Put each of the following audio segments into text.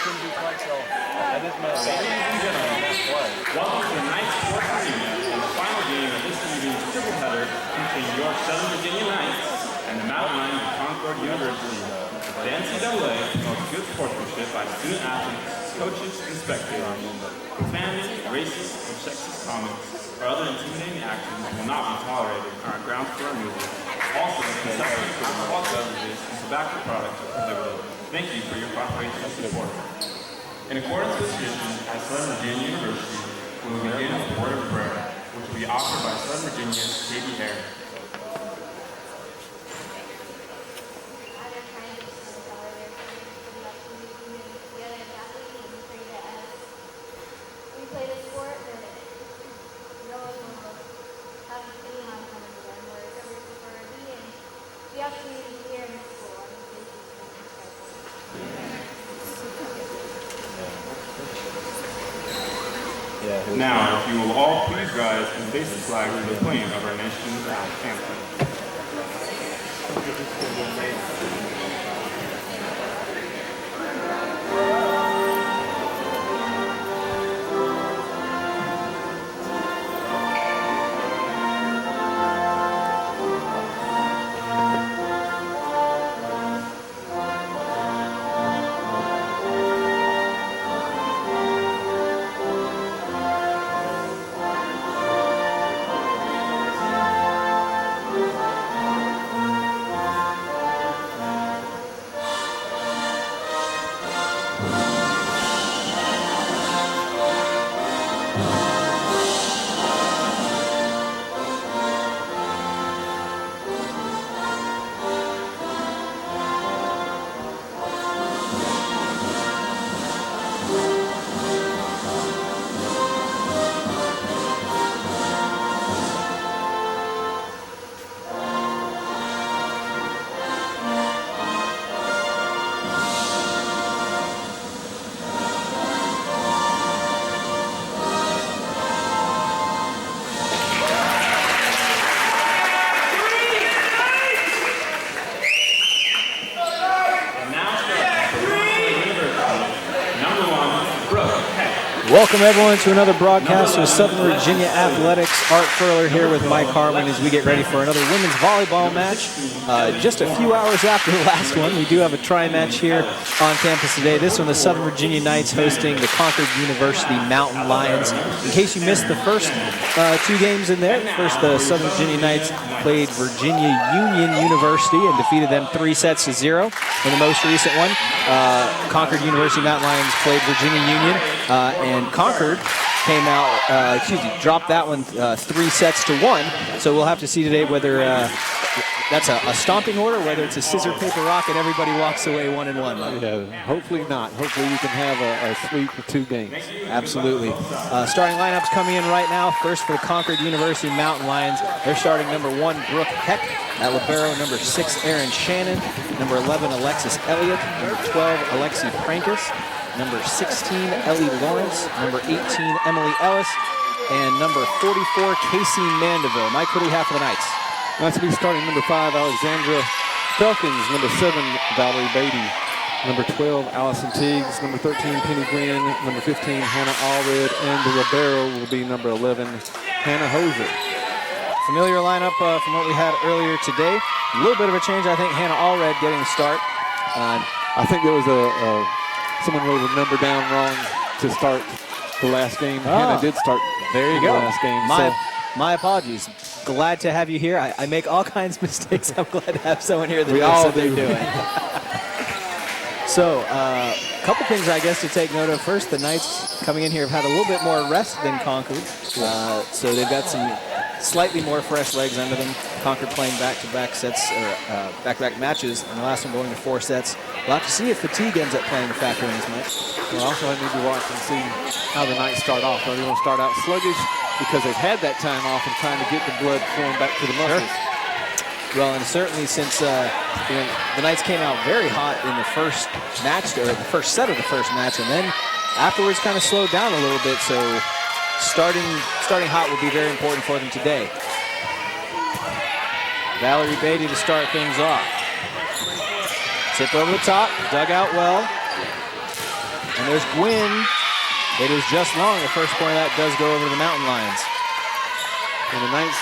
couldn't do quite so. I just met Ladies and gentlemen, welcome to the Knights Sports Arena and the final game of this evening's triple header between York Southern Virginia Knights and the Mountain Lions of Concord University. The NCAA promotes good sportsmanship by student athletes, coaches, and spectators. Profanity, racist, or sexist comments or other intimidating actions will not be tolerated and are grounds for removal. Also, consumption of alcoholic beverages and tobacco products are prohibited. Thank you for your cooperation and support. In accordance with tradition at Southern Virginia University, we will begin with a word of prayer, which will be offered by Southern Virginia's Katie Hare. Now, if you will all please rise and face the flag for the playing of our nation's anthem. Welcome everyone to another broadcast of Southern Virginia Athletics. Art Furler here with Mike Harmon as we get ready for another women's volleyball match. Just a few hours after the last one, we do have a tri-match here on campus today. This one, the Southern Virginia Knights hosting the Concord University Mountain Lions. In case you missed the first two games in there, first the Southern Virginia Knights played Virginia Union University and defeated them 3-0 in the most recent one. Concord University Mountain Lions played Virginia Union and Concord came out, dropped that one 3-1. So we'll have to see today whether that's a stomping order, whether it's a scissor, paper, rock, and everybody walks away 1-1. Yeah, hopefully not. Hopefully we can have a sweep of 2 games. Absolutely. Starting lineups coming in right now. First for the Concord University Mountain Lions. They're starting number 1, Brooke Heck. At libero, number 6, Aaron Shannon. Number 11, Alexis Elliott. Number 12, Alexi Prankus. Number 16, Ellie Lawrence. Number 18, Emily Ellis. And number 44, Casey Mandeville. Mike, what do we have for the Knights? Knights will be starting number 5, Alexandra Felkins. Number 7, Valerie Beatty. Number 12, Allison Teagues. Number 13, Penny Gwynn. Number 15, Hannah Allred. And the libero will be number 11, Hannah Hoser. Familiar lineup from what we had earlier today. A little bit of a change, I think. Hannah Allred getting the start. I think there was someone wrote a number down wrong to start the last game. Hannah did start the last game. My apologies. Glad to have you here. I make all kinds of mistakes. I'm glad to have someone here that we knows all what they're do. doing. So, a couple things I guess to take note of. First, the Knights coming in here have had a little bit more rest than Concord. So they've got some slightly more fresh legs under them. Concord playing back-to-back sets, or back-to-back matches, and the last one going to 4 sets. We'll have to see if fatigue ends up playing a factor in this match. We'll also need to watch and see how the Knights start off. Are they going to start out sluggish because they've had that time off and trying to get the blood flowing back to the muscles? Sure. Well, and certainly since the Knights came out very hot in the first match, or the first set of the first match, and then afterwards kind of slowed down a little bit. So starting hot will be very important for them today. Valerie Beatty to start things off. Tip over the top, dug out well. And And there's Gwynn. It is just long. The first point of that does go over to the Mountain Lions. And the Knights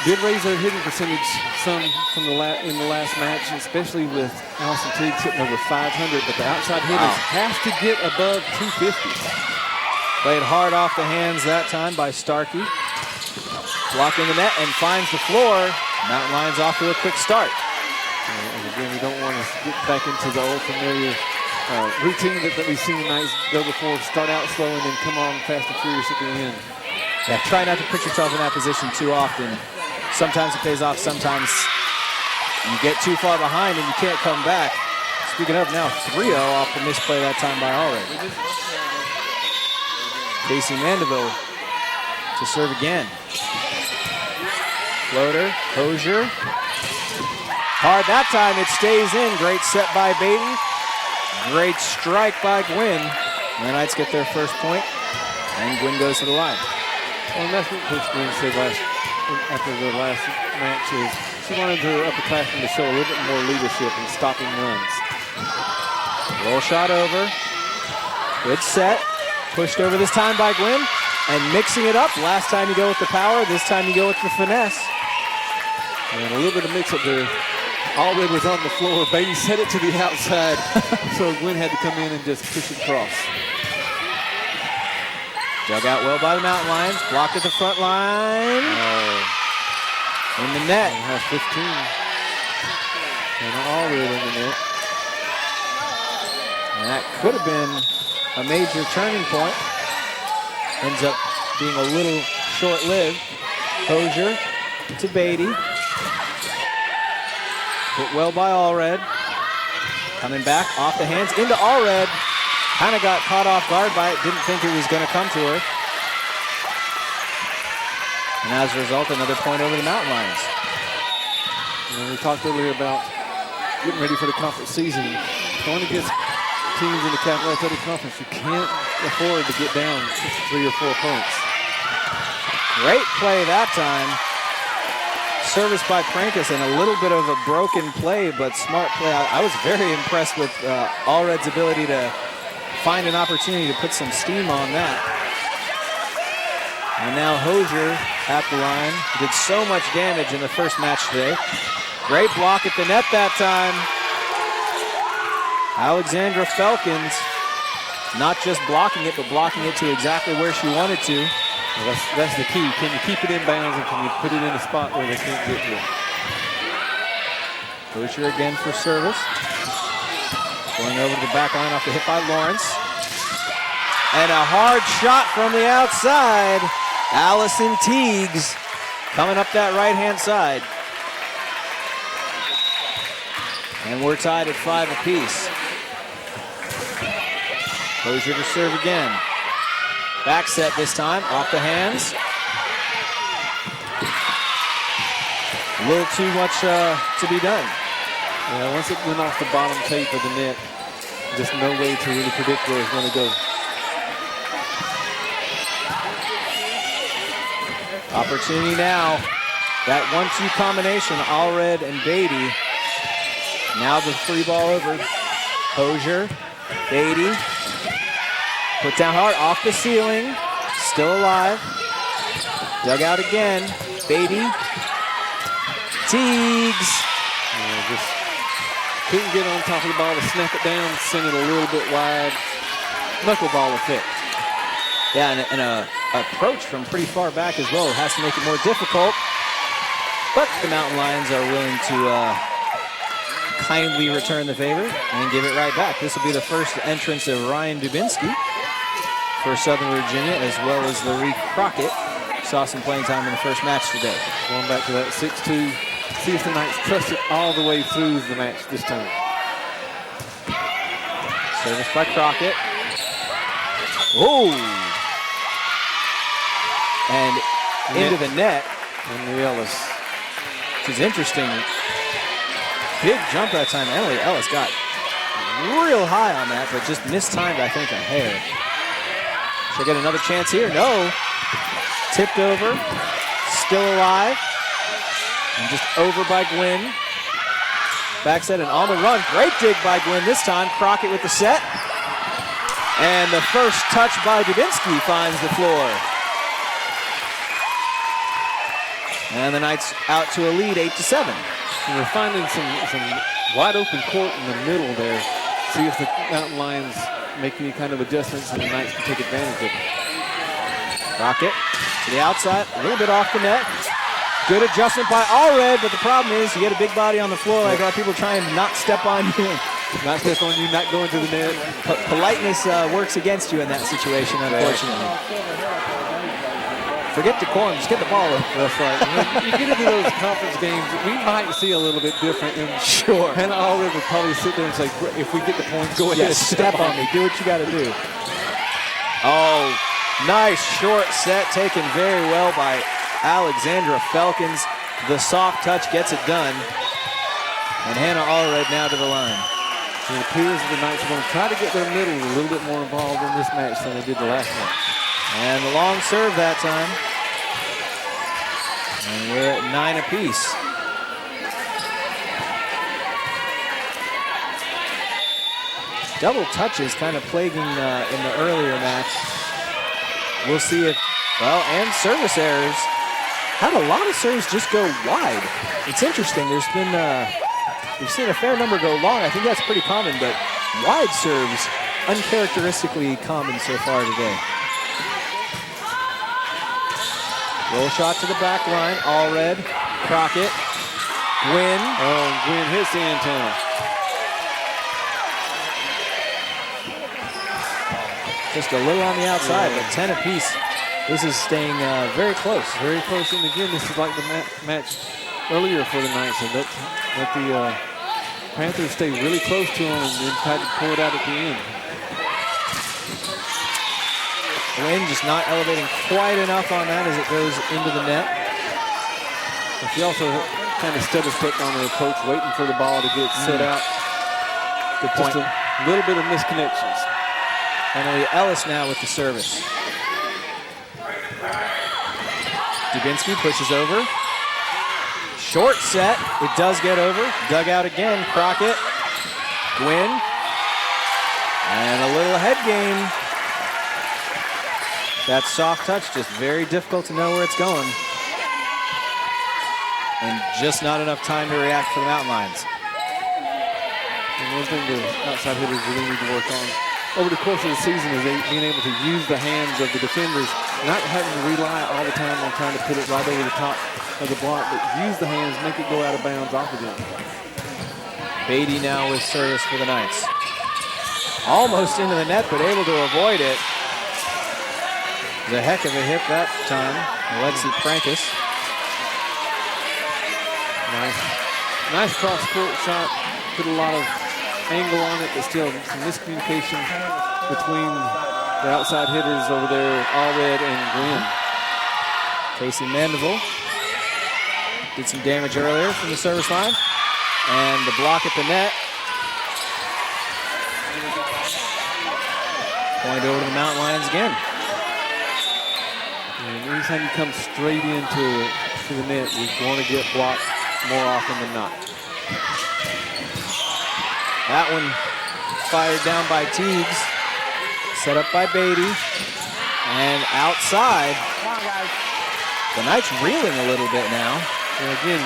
did raise their hitting percentage some from in the last match, especially with Allison Teague hitting over 500, but the outside hitters have to get above 250. Played hard off the hands that time by Starkey. Blocking the net and finds the floor. Mountain Lions off to a quick start. And again, we don't want to get back into the old familiar routine that we've seen the Knights go before. Start out slow and then come on fast and furious at the end. Yeah, try not to put yourself in that position too often. Sometimes it pays off, sometimes you get too far behind and you can't come back. Speaking of now, 3-0 off the misplay that time by already. Casey Mandeville to serve again. Floater, Hosier. Hard that time, it stays in. Great set by Beatty. Great strike by Gwynn. And the Knights get their first point, and Gwynn goes to the line. Well, and that's what Coach Gwynn said after the last match is she wanted her upperclassmen to show a little bit more leadership in stopping runs. Roll shot over. Good set. Pushed over this time by Gwynn. And mixing it up. Last time you go with the power. This time you go with the finesse. And a little bit of mix up there. Allred was on the floor. Beatty set it to the outside. So Gwynn had to come in and just push it across. Dug out well by the Mountain Lions. Blocked at the front line. In the net. Has 15. And Allred in the net. And that could have been a major turning point. Ends up being a little short-lived. Hosier to Beatty. Hit well by Allred. Coming back off the hands into Allred. Kind of got caught off guard by it. Didn't think it was going to come to her. And as a result, another point over the Mountain Lions. And we talked earlier about getting ready for the conference season. Going against teams in the Capital Athletic Conference, you can't afford to get down 3 or 4 points. Great play that time. Service by Prankus and a little bit of a broken play, but smart play. I was very impressed with Allred's ability to find an opportunity to put some steam on that. And now Hosier at the line. Did so much damage in the first match today. Great block at the net that time. Alexandra Felkins not just blocking it, but blocking it to exactly where she wanted to. Well, that's the key. Can you keep it in bounds and can you put it in a spot where they can't get to it? Hosier again for service. Going over to the back line off the hit by Lawrence. And a hard shot from the outside. Allison Teagues coming up that right-hand side. And we're tied at 5 apiece. Hosier to serve again. Back set this time, off the hands. A little too much to be done. Yeah, once it went off the bottom tape of the net, just no way to really predict where it's going to go. Opportunity now. That 1-2 combination, Allred and Beatty. Now the free ball over. Hosier, Beatty. Put down hard, off the ceiling. Still alive. Dug out again. Beatty. Teagues. Just couldn't get on top of the ball to snap it down, send it a little bit wide. Knuckleball effect. Yeah, and a approach from pretty far back as well. It has to make it more difficult. But the Mountain Lions are willing to kindly return the favor and give it right back. This will be the first entrance of Ryan Dubinsky for Southern Virginia, as well as Larry Crockett. Saw some playing time in the first match today. Going back to that 6-2. See if the Knights trust it all the way through the match this time. Service by Crockett. Oh! And into the net. And the Ellis. Which is interesting. Big jump that time. Emily Ellis got real high on that, but just mistimed, I think, a hair. She'll get another chance here. No. Tipped over. Still alive. And just over by Gwynn. Back set and on the run. Great dig by Gwynn this time. Crockett with the set. And the first touch by Dubinsky finds the floor. And the Knights out to a lead, 8-7. And we're finding some wide open court in the middle there. See if the Mountain Lions make any kind of adjustments and the Knights can take advantage of it. Rocket to the outside, a little bit off the net. Good adjustment by Allred, but the problem is you get a big body on the floor like that. People trying to not step on you. Not step on you, not going to the net. Politeness works against you in that situation, unfortunately. Forget decorum, just get the ball over. That's right. You get into those conference games, we might see a little bit different. And sure. Hannah Allred would probably sit there and say, if we get the points, go ahead. Step on me. Do what you got to do. Oh, nice short set taken very well by Alexandra Felkins. The soft touch gets it done. And Hannah Allred now to the line. It appears that the Knights are going to try to get their middle a little bit more involved in this match than they did the last one. And the long serve that time. And we're at 9 apiece. Double touches kind of plaguing in the earlier match. We'll see if, well, and service errors. Had a lot of serves just go wide. It's interesting. There's been, we've seen a fair number go long. I think that's pretty common, but wide serves, uncharacteristically common so far today. Roll shot to the back line. Allred, Crockett, Gwynn. Oh, Gwynn hits the antenna. Just a little on the outside, but 10 apiece. This is staying very close. Very close. And again, this is like the match earlier for the Knights. And let the Panthers stay really close to them and then try to pull it out at the end. Gwynn just not elevating quite enough on that as it goes into the net. But she also kind of stepped on her approach, waiting for the ball to get set out. Good point. Just a little bit of misconnections. Emily Ellis now with the service. Dubinsky pushes over. Short set. It does get over. Dug out again. Crockett. Gwynn. And a little head game. That soft touch, just very difficult to know where it's going. And just not enough time to react for the Mountain Lions. And one thing the outside hitters really need to work on over the course of the season is being able to use the hands of the defenders, not having to rely all the time on trying to put it right over the top of the block, but use the hands, make it go out of bounds off of them. Beatty now with service for the Knights. Almost into the net, but able to avoid it. It was a heck of a hit that time. Alexi Prankus. Nice cross-court shot. Put a lot of angle on it, but still some miscommunication between the outside hitters over there, Allred and Gwynn. Casey Mandeville did some damage earlier from the service line. And the block at the net. Point over to the Mountain Lions again. And anytime you come straight into the net, you're going to get blocked more often than not. That one fired down by Teagues. Set up by Beatty. And outside. The Knights reeling a little bit now. And again,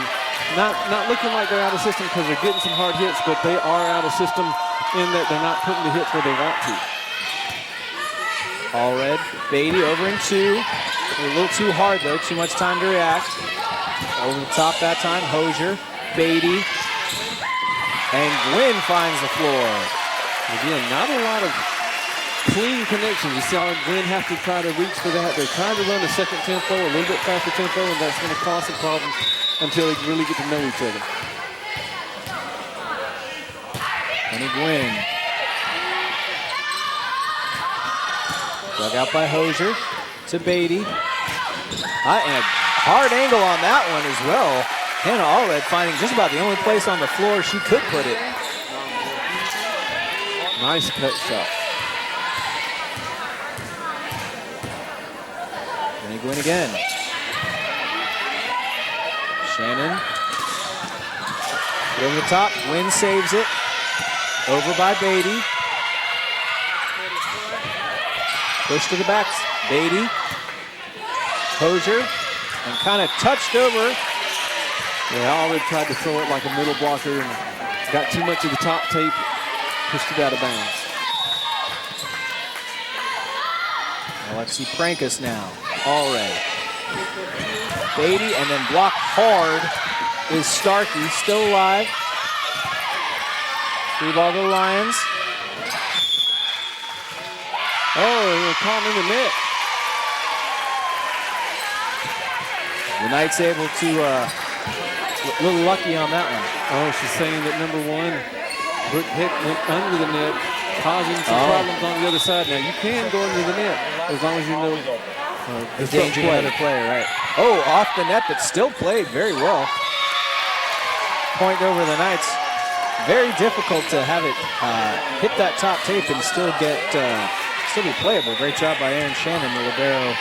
not looking like they're out of system because they're getting some hard hits, but they are out of system in that they're not putting the hits where they want to. Allred, Beatty over in 2. A little too hard though, too much time to react. Over the top that time, Hosier, Beatty, and Gwynn finds the floor. Again, not a lot of clean connections. You saw Gwynn have to try to reach for that. They're trying to run a second tempo, a little bit faster tempo, and that's going to cause some problems until they really get to know each other. Penny Gwynn. Dug out by Hosier to Beatty. And a hard angle on that one as well. Hannah Allred finding just about the only place on the floor she could put it. Nice cut shot. Penny Gwynn again. Shannon. Over the top. Gwynn saves it. Over by Beatty. Push to the backs. Beatty. Hosier. And kind of touched over. Yeah, Allred tried to throw it like a middle blocker and got too much of the top tape, pushed it out of bounds. Alexi Prankus now. Allred. Beatty, and then blocked hard is Starkey, still alive. Free ball to the Lions. Oh, caught him in the net. The Knights able to, a little lucky on that one. Oh, she's saying that number 1, Brooke Hick went under the net, causing some problems on the other side. Now, you can go under the net as long as you know Endangering another player, right? Oh, off the net, but still played very well. Point over the Knights. Very difficult to have it hit that top tape and still get still be playable. Great job by Aaron Shannon, the libero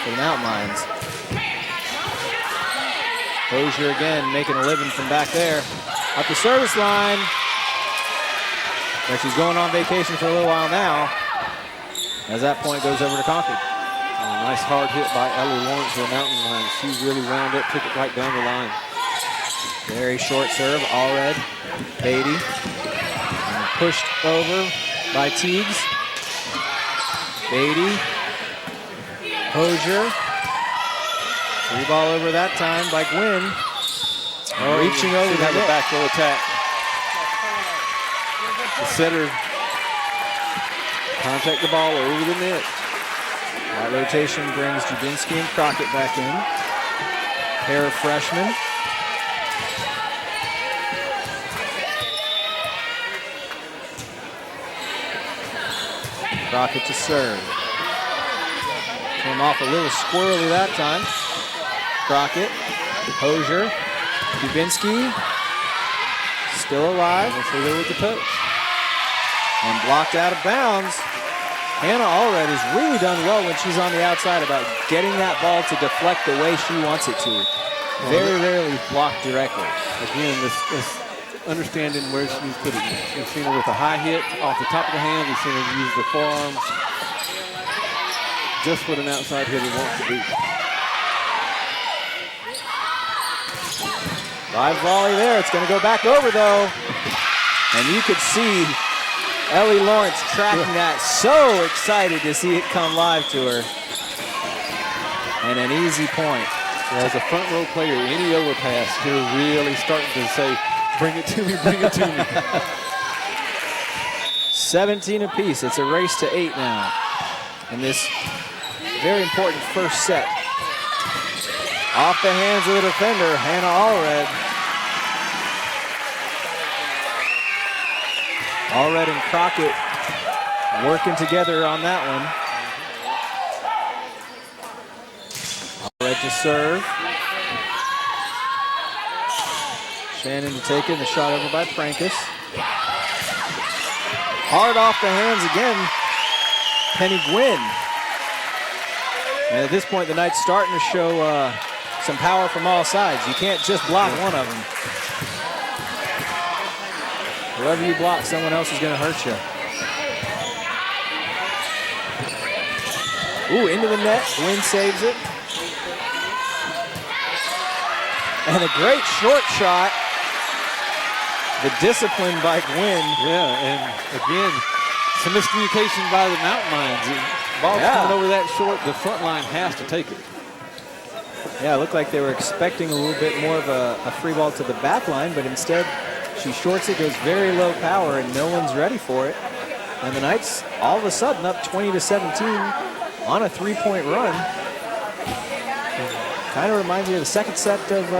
for the Mountain Lions. Hosier again making a living from back there. Up the service line. But she's going on vacation for a little while now. As that point goes over to Concord. A nice hard hit by Ellie Lawrence for the Mountain Lions. She really wound up, took it right down the line. Very short serve, Allred, Beatty. And pushed over by Teagues. Beatty. Hosier. Free ball over that time by Gwynn. Reaching over to have the a back row attack. The setter contact the ball over the net. That rotation brings Jabinski and Crockett back in. Pair of freshmen. Crockett to serve. Came off a little squirrely that time. Crockett, Hosier, Jabinski, still alive. So there with the touch. And blocked out of bounds. Hannah Allred has really done well when she's on the outside about getting that ball to deflect the way she wants it to. Very rarely blocked directly. Again, this understanding where she's putting it. We've seen her with a high hit off the top of the hand. We've seen her use the forearms. Just what an outside hitter wants to do. Live volley there. It's going to go back over, though. And you could see Ellie Lawrence tracking that. So excited to see it come live to her. And an easy point. As a front row player, any overpass, you're really starting to say, bring it to me, bring it to me. 17 apiece. It's a race to 8 now. In this very important first set. Off the hands of the defender, Hannah Allred. Allred and Crockett working together on that one. Allred to serve. Shannon to take it, the shot over by Prankus. Hard off the hands again, Penny Gwynn. And at this point, the Knights starting to show some power from all sides. You can't just block one of them. Whoever you block, someone else is going to hurt you. Ooh, into the net. Gwynn saves it. And a great short shot. The discipline by Gwynn. Yeah, and again, some miscommunication by the Mountain Lions. Ball coming over that short, the front line has to take it. Yeah, it looked like they were expecting a little bit more of a free ball to the back line, but instead she shorts it, goes very low power, and no one's ready for it. And the Knights all of a sudden up 20-17 on a 3-point run. Kind of reminds me of the second set of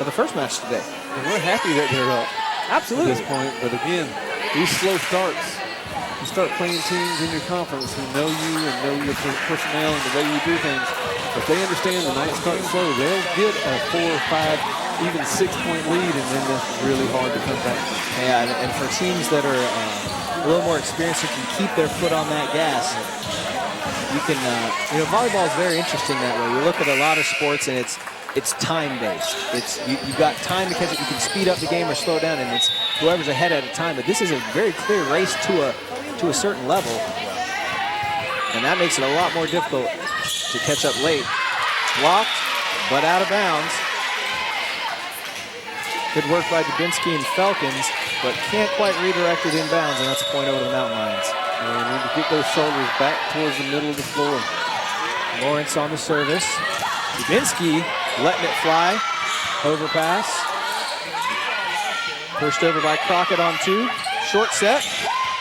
the first match today. And we're happy that they're up. Absolutely. At this point, but again, these slow starts, you start playing teams in your conference who know you and know your personnel and the way you do things. If they understand the Knights start slow, they'll get a 4 or 5, even 6-point lead, and then that's really hard to come back. Yeah, and for teams that are a little more experienced who can keep their foot on that gas, you can, volleyball is very interesting that way. You look at a lot of sports and it's time-based. It's you've got time to catch it. You can speed up the game or slow it down, and it's whoever's ahead at a time. But this is a very clear race to a certain level. And that makes it a lot more difficult to catch up late. Blocked, but out of bounds. Good work by Dubinsky and Falcons, but can't quite redirect it inbounds, and that's a point over the Mountain Lions. And we need to get those shoulders back towards the middle of the floor. Lawrence on the service. Dubinsky letting it fly. Overpass. Pushed over by Crockett on 2. Short set.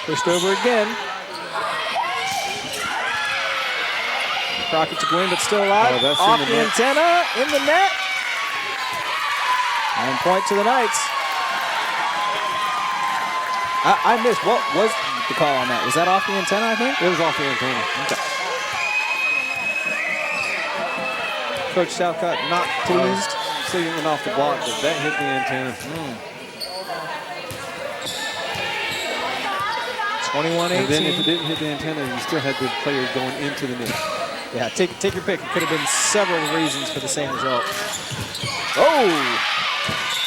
Pushed over again. Crockett to Gwynn, but still alive. Oh, off the antenna, in the net. And point to the Knights. I missed. What was the call on that? Was that off the antenna, I think? It was off the antenna. Okay. Coach Southcott not pleased. See, it went off the block, but that hit the antenna. 21-18. And then if it didn't hit the antenna, you still had the player going into the net. Yeah, take your pick. It could have been several reasons for the same result. Oh!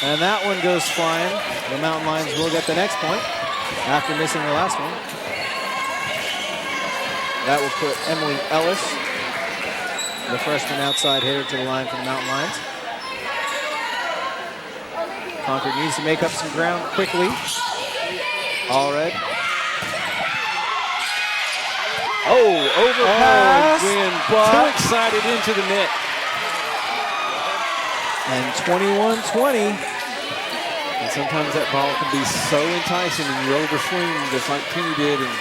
And that one goes flying. The Mountain Lions will get the next point after missing the last one. That will put Emily Ellis, the freshman outside hitter, to the line for the Mountain Lions. Concord needs to make up some ground quickly. Allred. Oh, overpass. Too excited into the net. And 21-20. And sometimes that ball can be so enticing and you overswing just like Penny did and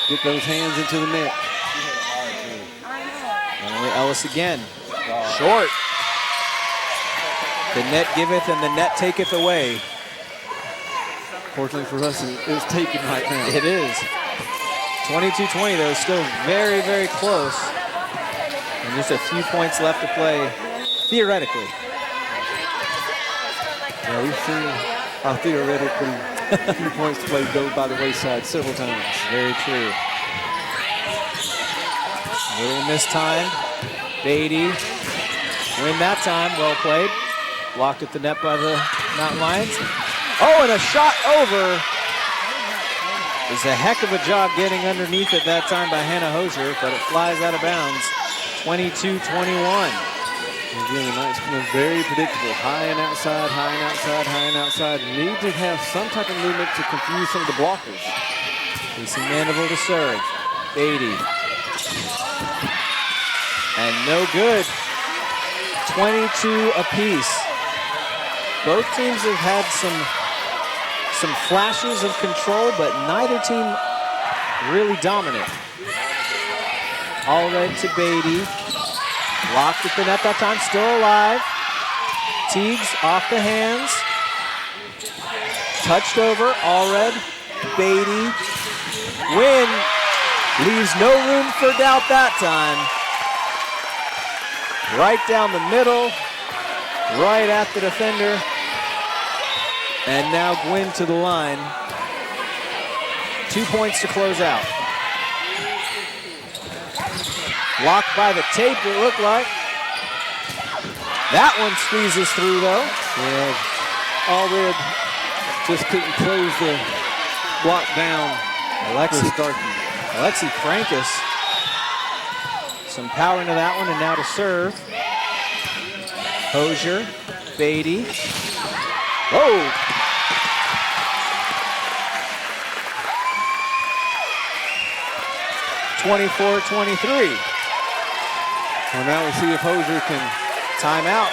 get those hands into the net. Emily Ellis again. Short. The net giveth and the net taketh away. Fortunately for us, it's taken right now. It is. 22-20 though, still very, very close. And just a few points left to play, theoretically. Yeah, we've seen our theoretically few points to play go by the wayside several times. Very true. Little mistimed. Beatty. Win that time, well played. Blocked at the net by the Mountain Lions. Oh, and a shot over. It was a heck of a job getting underneath it that time by Hannah Hosier, but it flies out of bounds. 22-21. Again, the Knights coming very predictable. High and outside, high and outside, high and outside. Need to have some type of movement to confuse some of the blockers. Casey Mandeville to serve. Beatty. And no good. 22 apiece. Both teams have had some flashes of control, but neither team really dominant. Allred to Beatty. Blocked at the net that time, still alive. Teagues off the hands. Touched over, Allred, Beatty. Win leaves no room for doubt that time. Right down the middle, right at the defender. And now Gwynn to the line. 2 points to close out. Blocked by the tape, it looked like. That one squeezes through, though. Yeah, Allred just couldn't close the block down. Alexi Frankus. Some power into that one, and now to serve. Hosier, Beatty. Whoa! (24-23). Well, now we see if Hosier can Timeout.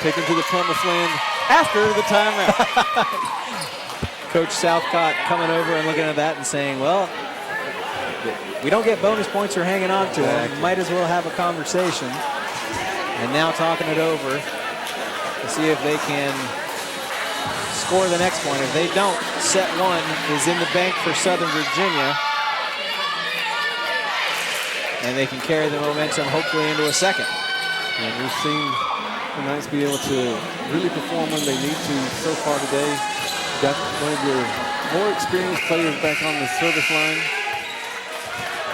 take him to the promised land after the timeout. Coach Southcott coming over and looking at that and saying, well, we don't get bonus points for hanging on to it. Might as well have a conversation. And now talking it over to see if they can score the next one. If they don't, set one is in the bank for Southern Virginia. And they can carry the momentum hopefully into a second. And we've seen the Knights be able to really perform when they need to so far today. Got one of your more experienced players back on the service line.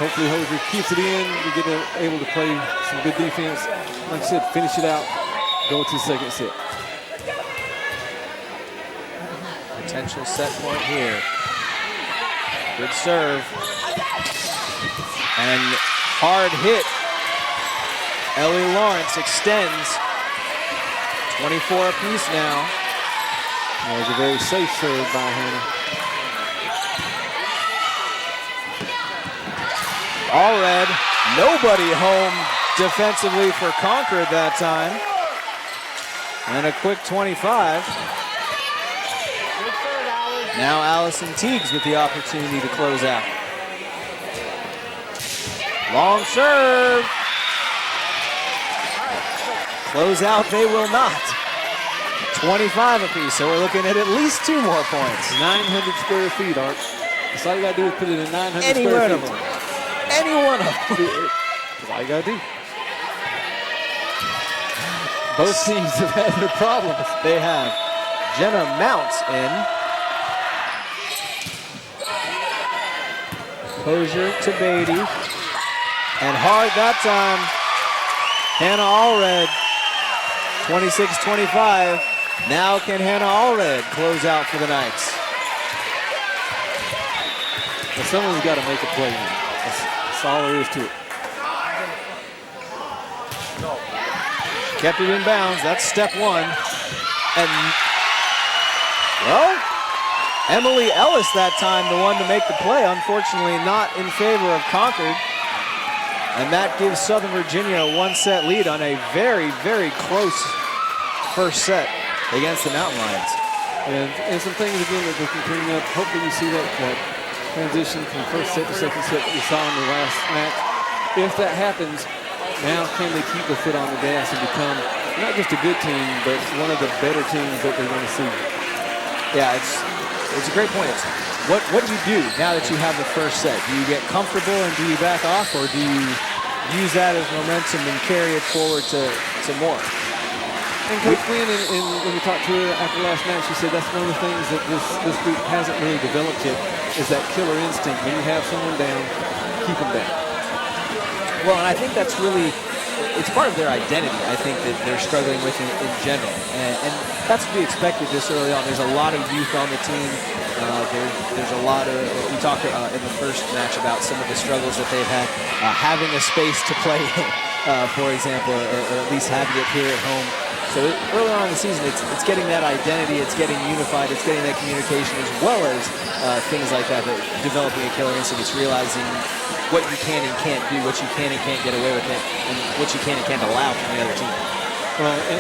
Hopefully Hosier keeps it in. You get able to play some good defense. Like I said, finish it out, go to the second set. Potential set point here. Good serve. And hard hit. Ellie Lawrence extends. 24 apiece now. That was a very safe serve by Hannah. Allred, nobody home defensively for Concord that time. And a quick 25. Now Allison Teagues with the opportunity to close out. Long serve. Close out they will not. 25 apiece, so we're looking at least 2 more points. 900 square feet, Art. That's all you got to do is put it in 900 Any square one of feet. them. Any one of them. That's all you got to do. Both teams have had their problems. They have. Jenna Mounts in. Hosier to Beatty. And hard that time. Hannah Allred. 26-25. Now can Hannah Allred close out for the Knights? Well, someone's got to make a play. That's all there is to it. Kept it in bounds. That's step 1. And, well, Emily Ellis that time, the one to make the play. Unfortunately, not in favor of Concord. And that gives Southern Virginia a 1-set lead on a very, very close first set against the Mountain Lions. And some things, again, that they can clean up. Hopefully you see that transition from first set to second set that we saw in the last match. If that happens, now can they keep the foot on the gas and become not just a good team, but one of the better teams that they want to see? Yeah, it's a great point. It's what do you do now that you have the first set? Do you get comfortable and do you back off, or do you use that as momentum and carry it forward to more? And Coach Quinn, when we talked to her after last match, she said that's one of the things that this group hasn't really developed yet, is that killer instinct. When you have someone down, keep them down. Well, and I think that's really, it's part of their identity, I think, that they're struggling with in general. And that's to be expected this early on. There's a lot of youth on the team. There's a lot of, we talked in the first match about some of the struggles that they've had, having a space to play in, for example, or at least having it here at home. So early on in the season, it's getting that identity, it's getting unified, it's getting that communication, as well as things like that, developing a killer instinct. It's realizing what you can and can't do, what you can and can't get away with it, and what you can and can't allow from the other team. Well, and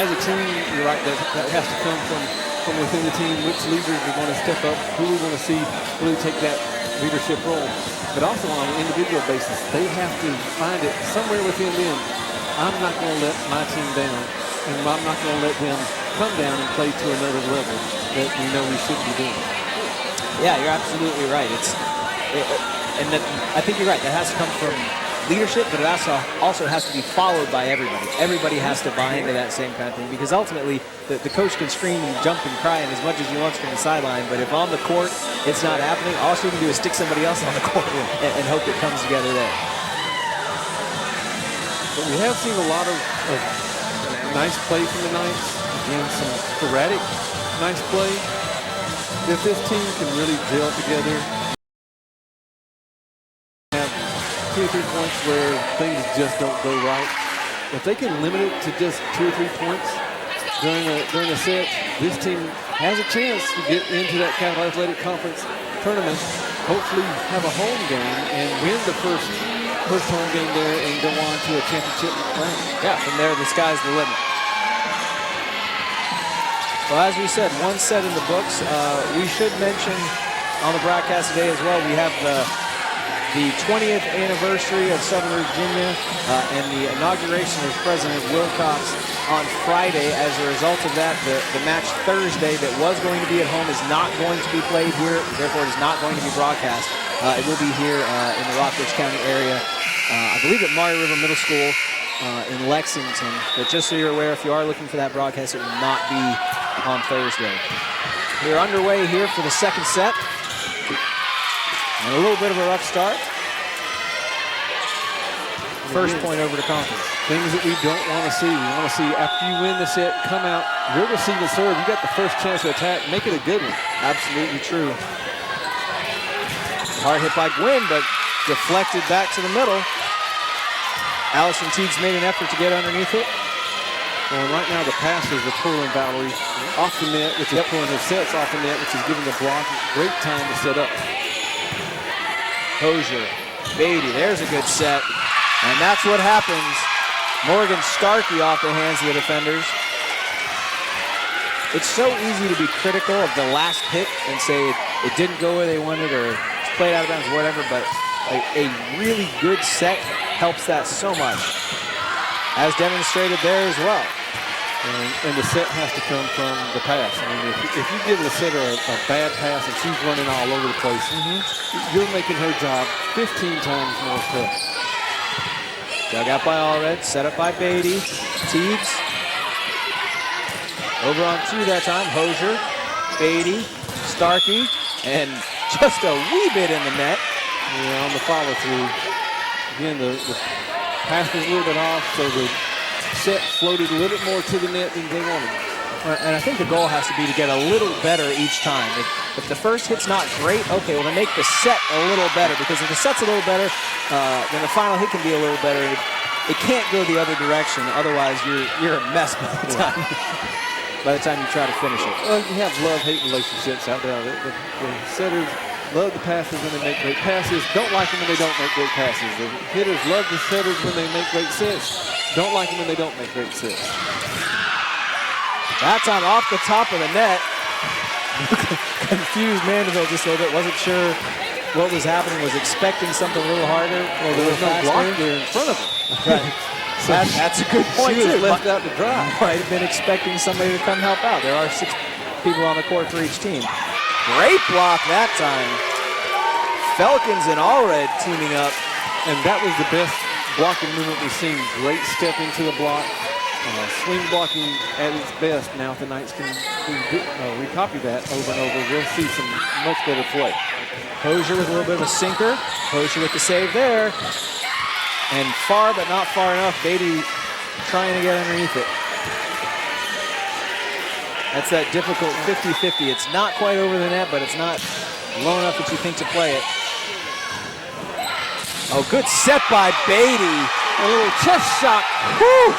as a team, you're right, that has to come from within the team. Which leaders we want to step up, who we want to see really take that leadership role. But also on an individual basis, they have to find it somewhere within them. I'm not going to let my team down, and I'm not going to let them come down and play to another level that we know we should be doing. Yeah, you're absolutely right. And I think you're right. That has to come from leadership, but it also has to be followed by everybody. Everybody has to buy into that same kind of thing, because ultimately the coach can scream and jump and cry as much as he wants from the sideline, but if on the court it's not happening, all you can do is stick somebody else on the court and hope it comes together there. But we have seen a lot of nice play from the Knights. Again, some sporadic nice play. If this team can really gel together, have 2 or 3 points where things just don't go right. If they can limit it to just 2 or 3 points during a set, this team has a chance to get into that Capital Athletic Conference tournament, hopefully have a home game and win the first home game there and go on to a championship round. Yeah, from there the sky's the limit. Well, as we said, 1 set in the books. We should mention on the broadcast today as well, we have the 20th anniversary of Southern Virginia and the inauguration of President Wilcox on Friday. As a result of that, the match Thursday that was going to be at home is not going to be played here, therefore it is not going to be broadcast. It will be here in the Rockbridge County area, I believe at Maury River Middle School in Lexington. But just so you're aware, if you are looking for that broadcast, it will not be on Thursday. We're underway here for the second set. And a little bit of a rough start. First point over to Concord. Things that we don't want to see. We want to see after you win the set, come out, you're receiving serve, you got the first chance to attack, make it a good one. Absolutely true. Hard hit by Gwynn, but deflected back to the middle. Allison Teagues made an effort to get underneath it. Well, and right now the passes are pulling Valerie off the net, which is pulling her sets off the net, which is giving the block great time to set up. Hosier, Beatty, there's a good set. And that's what happens. Morgan Starkey off the hands of the defenders. It's so easy to be critical of the last hit and say it didn't go where they wanted or it's played out of bounds, whatever, but a really good set helps that so much, as demonstrated there as well. And the set has to come from the pass. I mean, if you give the setter a bad pass and she's running all over the place, you're making her job 15 times more tough. Dug out by Allred, set up by Beatty. Teagues. Over on two that time. Hosier, Beatty, Starkey, and just a wee bit in the net. Yeah, on the follow through. Again, the pass was a little bit off, so the set floated a little bit more to the net than they wanted. And I think the goal has to be to get a little better each time. If the first hit's not great, okay, well then make the set a little better, because if the set's a little better, then the final hit can be a little better. It can't go the other direction, otherwise you're a mess by the time you try to finish it. Well, you have love-hate relationships out there. The setters love the passes when they make great passes, don't like them when they don't make great passes. The hitters love the setters when they make great sets, don't like them when they don't make great sets. That time off the top of the net. Confused Mandeville just a little bit, wasn't sure what was happening, was expecting something a little harder. Well, there was no block there in front of him. Right. So that's a good point, she was too. left out to dry. Might have been expecting somebody to come help out. There are 6 people on the court for each team. Great block that time. Felkins and Allred teaming up. And that was the best blocking movement we've seen. Great step into the block. Swing blocking at its best. Now if the Knights can recopy that over and over, we'll see some much better play. Hosier with a little bit of a sinker. Hosier with the save there. And far, but not far enough. Beatty trying to get underneath it. That's that difficult 50-50. It's not quite over the net, but it's not low enough that you think to play it. Oh, good set by Beatty. A little chest shot. Whew.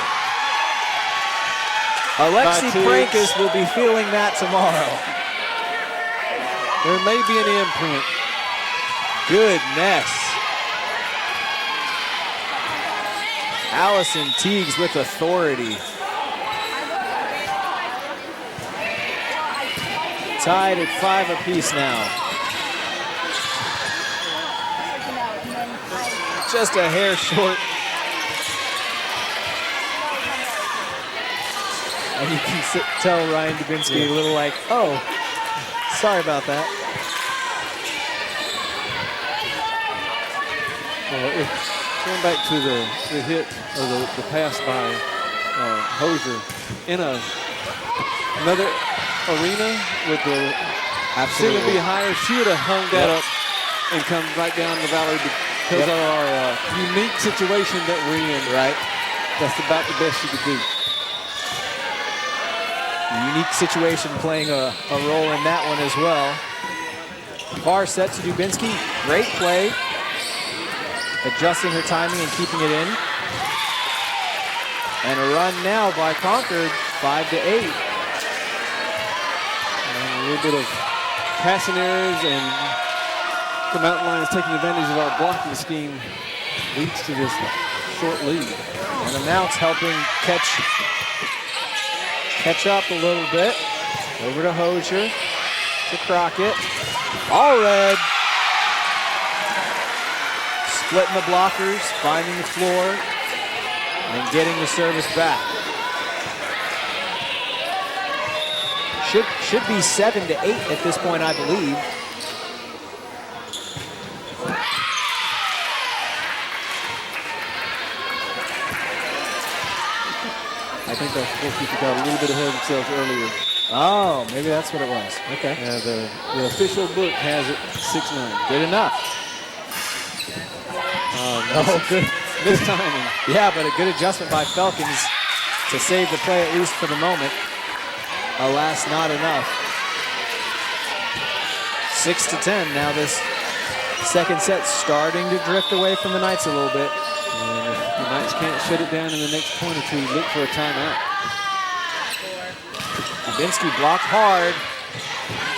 Alexi Prankus will be feeling that tomorrow. There may be an imprint. Goodness. Allison Teagues with authority. Tied at 5 apiece now. Just a hair short. And you can tell Ryan Dubinsky a little like, oh, sorry about that. Well, going back to the hit or the pass by Hosier in another arena with the ceiling be higher, she would have hung that up and come right down the valley because of our unique situation that we're in. Right. That's about the best she could do. Unique situation playing a role in that one as well. Far set to Dubinsky. Great play. Adjusting her timing and keeping it in. And a run now by Concord, 5-8. And a little bit of passing errors and the Mountain Lions taking advantage of our blocking scheme leads to this short lead. And the Mounts helping catch up a little bit. Over to Hosier, to Crockett. Allred. Splitting the blockers, finding the floor, and getting the service back. Should be 7-8 at this point, I believe. I think our scorekeeper got a little bit ahead of themselves earlier. Oh, maybe that's what it was. Okay. Yeah, the official book has it 6-9. Good enough. Good. This timing. Yeah, but a good adjustment by Felkins to save the play, at least for the moment. Alas, not enough. 6-10 now this Second set starting to drift away from the Knights a little bit. And if the Knights can't shut it down in the next point or two, look for a timeout. Dubinsky blocked hard.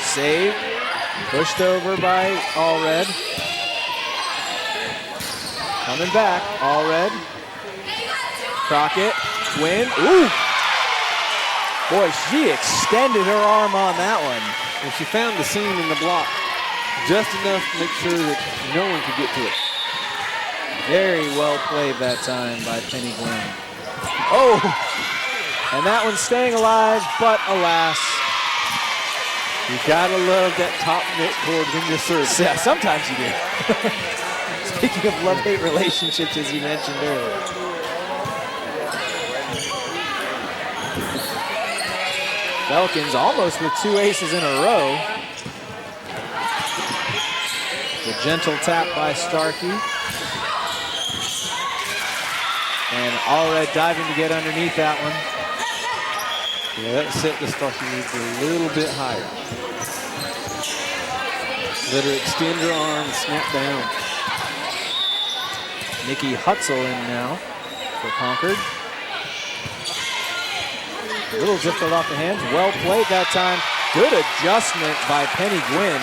Saved. Pushed over by Allred. Coming back, Allred. Crockett, Gwynn. Ooh! Boy, she extended her arm on that one. And she found the seam in the block just enough to make sure that no one could get to it. Very well played that time by Penny Gwynn. Oh! And that one's staying alive, but alas. You gotta love that top net cord when you're serving. Yeah, sometimes you do. Speaking of love-hate relationships, as you mentioned earlier. Belkins almost with 2 aces in a row. The gentle tap by Starkey. And Allred diving to get underneath that one. Yeah, that set to Starkey needs a little bit higher. Let her extend her arm, snap down. Nikki Hutzel in now for Concord. A little difficult off the hands. Well played that time. Good adjustment by Penny Gwynn.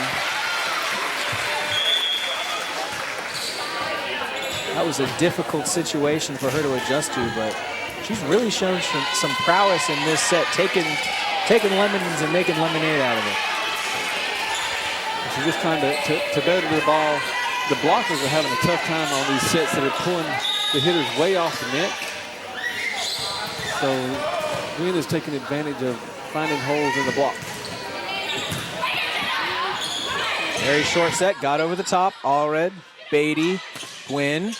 That was a difficult situation for her to adjust to, but she's really shown some prowess in this set, taking lemons and making lemonade out of it. She's just trying to better the ball. The blockers are having a tough time on these sets that are pulling the hitters way off the net. So Gwynn is taking advantage of finding holes in the block. Very short set, got over the top. Allred, Beatty, Gwynn.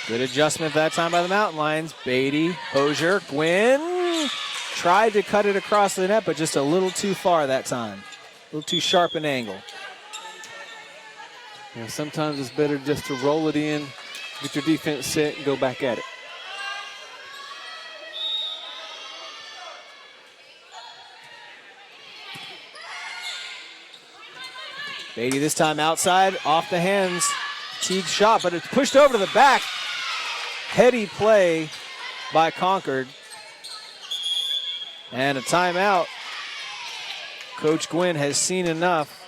Good adjustment that time by the Mountain Lions. Beatty, Hosier, Gwynn. Tried to cut it across the net, but just a little too far that time. A little too sharp an angle. Yeah, sometimes it's better just to roll it in, get your defense set, and go back at it. Beatty this time outside, off the hands. Teague's shot, but it's pushed over to the back. Heady play by Concord. And a timeout. Coach Gwynn has seen enough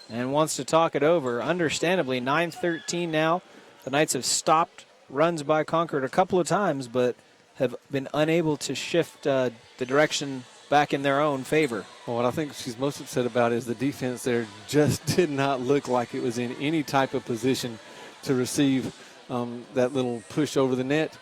and wants to talk it over. Understandably, 9-13 now. The Knights have stopped runs by Concord a couple of times, but have been unable to shift the direction back in their own favor. Well, what I think she's most upset about is the defense there just did not look like it was in any type of position to receive that little push over the net.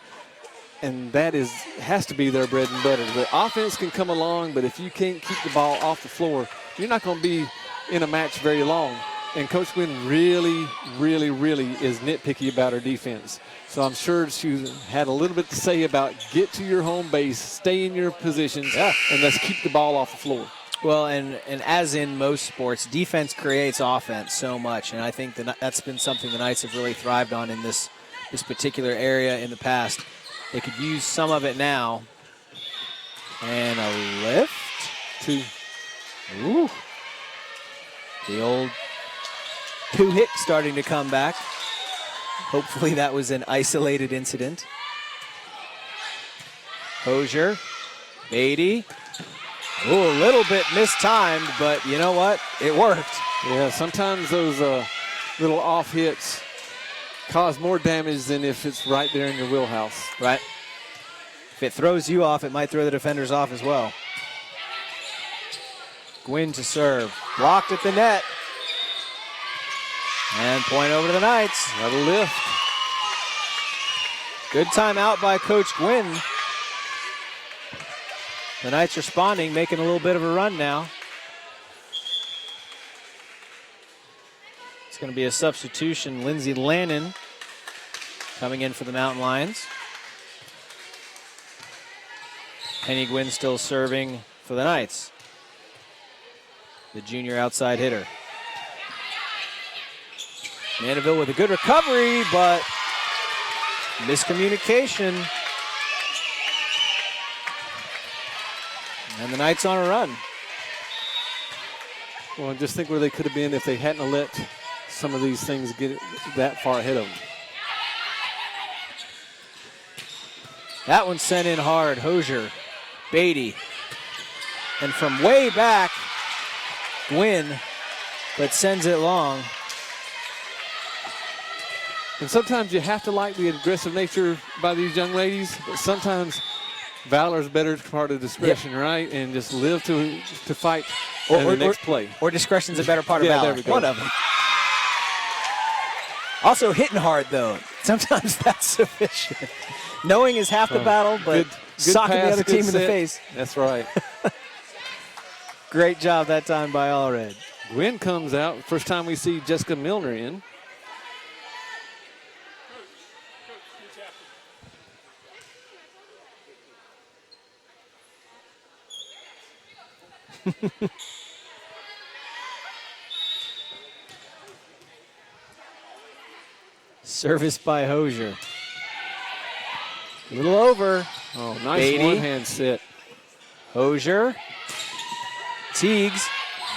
And that has to be their bread and butter. The offense can come along, but if you can't keep the ball off the floor, you're not going to be in a match very long. And Coach Gwynn really, really, really is nitpicky about her defense. So I'm sure she had a little bit to say about get to your home base, stay in your positions, and let's keep the ball off the floor. Well, and as in most sports, defense creates offense so much, and I think that's been something the Knights have really thrived on in this particular area in the past. They could use some of it now. And a lift. Two. Ooh. The old two-hit starting to come back. Hopefully that was an isolated incident. Hosier. Beatty. Ooh, a little bit mistimed, but you know what? It worked. Yeah, sometimes those little off hits cause more damage than if it's right there in your wheelhouse. Right. If it throws you off, it might throw the defenders off as well. Gwynn to serve. Blocked at the net. And point over to the Knights. Another lift. Good timeout by Coach Gwynn. The Knights responding, making a little bit of a run now. It's going to be a substitution. Lindsay Lannon coming in for the Mountain Lions. Penny Gwynn still serving for the Knights. The junior outside hitter. Mandeville with a good recovery, but miscommunication. And the Knights on a run. Well, just think where they could have been if they hadn't let some of these things get that far ahead of them. That one sent in hard. Hosier, Beatty. And from way back, Gwynn, but sends it long. And sometimes you have to like the aggressive nature by these young ladies, but sometimes valor is better part of discretion, right? And just live to fight in the next play. Or discretion's a better part of valor. There we go. One of them. Also hitting hard, though. Sometimes that's sufficient. Knowing is half the battle, but good socking pass, the other team in the set. face. That's right. Great job that time by Allred. Gwynn comes out. First time we see Jessica Milner in. Service by Hosier. A little over. Oh, nice Beatty. one-hand set. Hosier. Teagues.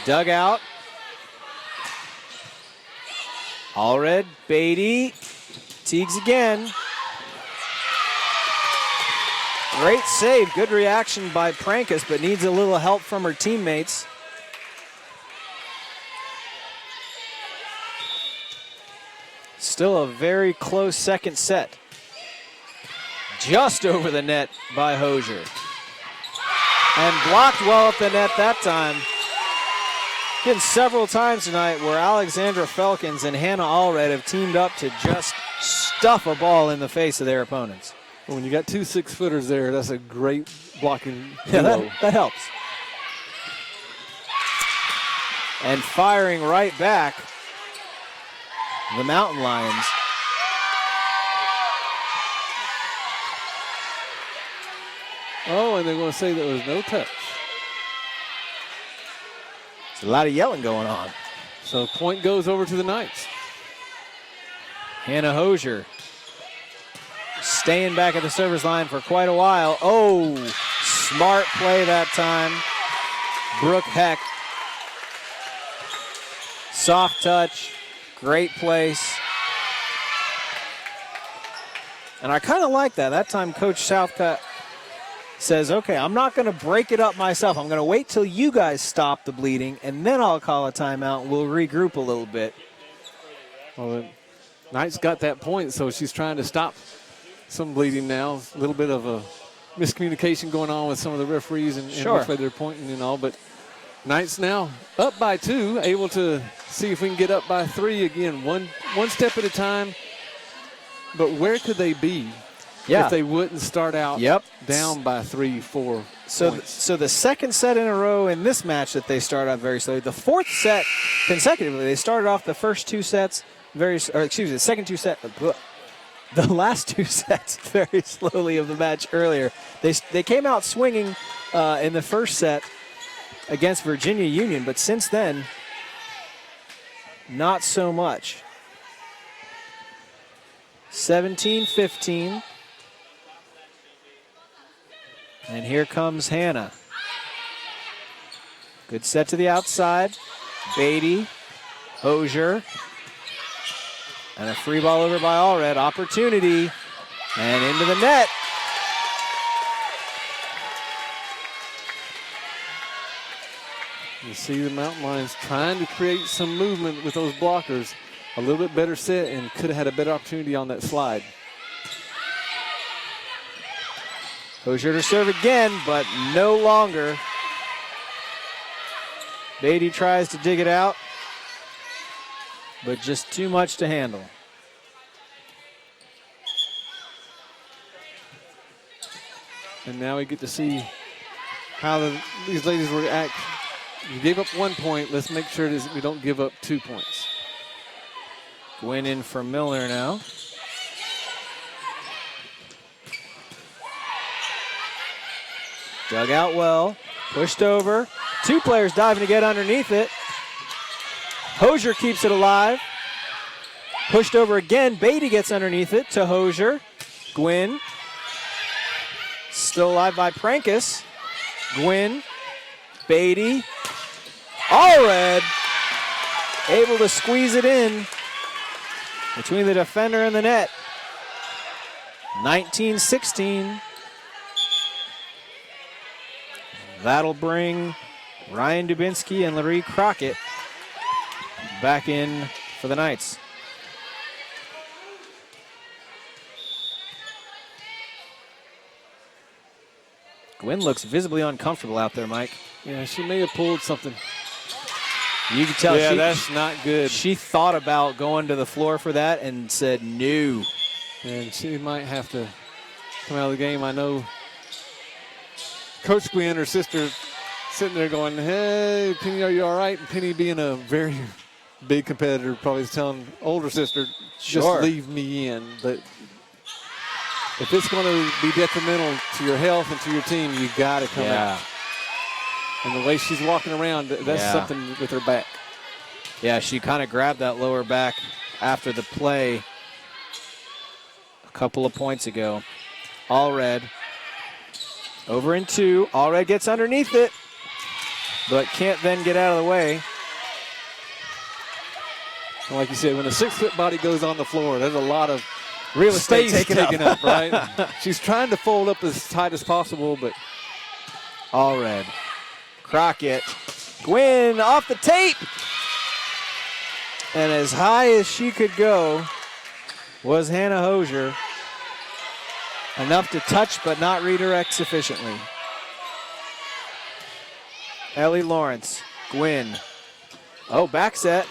Dug out. Allred. Beatty. Teagues again. Great save. Good reaction by Prankus, but needs a little help from her teammates. Still a very close second set. Just over the net by Hosier. And blocked well at the net that time. Been several times tonight where Alexandra Felkins and Hannah Allred have teamed up to just stuff a ball in the face of their opponents. Well, when you got 2 6-footers there, that's a great blocking Yeah, duo. that helps. And firing right back, the Mountain Lions. Oh, and they're going to say there was no touch. There's a lot of yelling going on. So point goes over to the Knights. Hannah Hosier staying back at the service line for quite a while. Oh, smart play that time. Brooke Heck. Soft touch, great place. And I kind of like that. That time Coach Southcott says, okay, I'm not going to break it up myself. I'm going to wait till you guys stop the bleeding, and then I'll call a timeout, and we'll regroup a little bit. Well, Knights got that point, so she's trying to stop some bleeding now. A little bit of a miscommunication going on with some of the referees and which way they're pointing and all. But Knights now up by 2, able to see if we can get up by 3 again. One step at a time. But where could they be if they wouldn't start out down by 3, 4 points? So the second set in a row in this match that they start off very slowly. The fourth set consecutively, they started off the first 2 sets the second 2 sets. The last 2 sets very slowly of the match earlier. They came out swinging in the first set against Virginia Union, but since then, not so much. 17-15. And here comes Hannah. Good set to the outside. Beatty, Hosier. And a free ball over by Allred. Opportunity. And into the net. You see the Mountain Lions trying to create some movement with those blockers. A little bit better set and could have had a better opportunity on that slide. Hosier to serve again, but no longer. Beatty tries to dig it out, but just too much to handle. And now we get to see how these ladies will act. You gave up 1 point. Let's make sure we don't give up 2 points. Gwynn in for Miller now. Dug out well, pushed over. 2 players diving to get underneath it. Hosier keeps it alive. Pushed over again. Beatty gets underneath it to Hosier. Gwynn. Still alive by Prankus. Gwynn. Beatty. Allred able to squeeze it in between the defender and the net. 19-16. That'll bring Ryan Dubinsky and Larry Crockett back in for the Knights. Gwen looks visibly uncomfortable out there, Mike. Yeah, she may have pulled something. You can tell that's not good. She thought about going to the floor for that and said no. And she might have to come out of the game. I know Coach Gwen, her sister, sitting there going, hey, Penny, are you all right? And Penny, being a very big competitor, probably is telling older sister, just leave me in. But if it's going to be detrimental to your health and to your team, you got to come out. And the way she's walking around, that's something with her back. Yeah, she kind of grabbed that lower back after the play a couple of points ago. Allred over in 2. Allred gets underneath it, but can't then get out of the way. And like you said, when a 6-foot body goes on the floor, there's a lot of real estate taken up, right? She's trying to fold up as tight as possible, but Allred. Crockett. Gwynn off the tape. And as high as she could go was Hannah Hosier. Enough to touch but not redirect sufficiently. Ellie Lawrence. Gwynn. Oh, back set.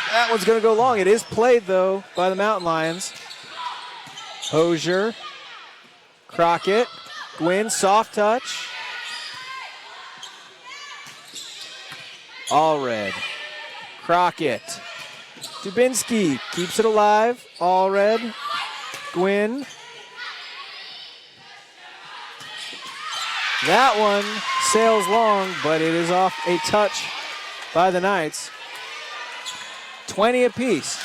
That one's going to go long. It is played, though, by the Mountain Lions. Hosier. Crockett. Gwynn, soft touch. Allred. Crockett. Dubinsky keeps it alive. Allred. Gwynn. That one sails long, but it is off a touch by the Knights. 20 apiece.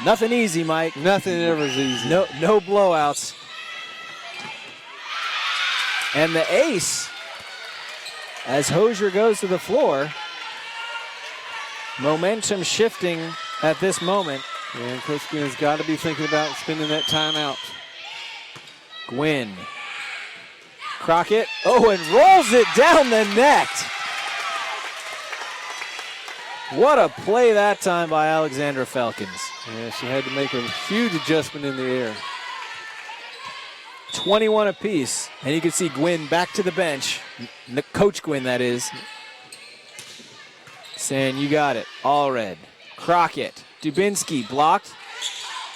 Nothing easy, Mike. Nothing ever is easy. No blowouts. And the ace, as Hosier goes to the floor, momentum shifting at this moment. And Coach Gwynn's got to be thinking about spending that timeout. Gwynn. Crockett. Oh, and rolls it down the net. What a play that time by Alexandra Falcons. Yeah, she had to make a huge adjustment in the air. 21 apiece. And you can see Gwynn back to the bench. Coach Gwynn, that is. Saying, you got it. Allred. Crockett. Dubinsky blocked.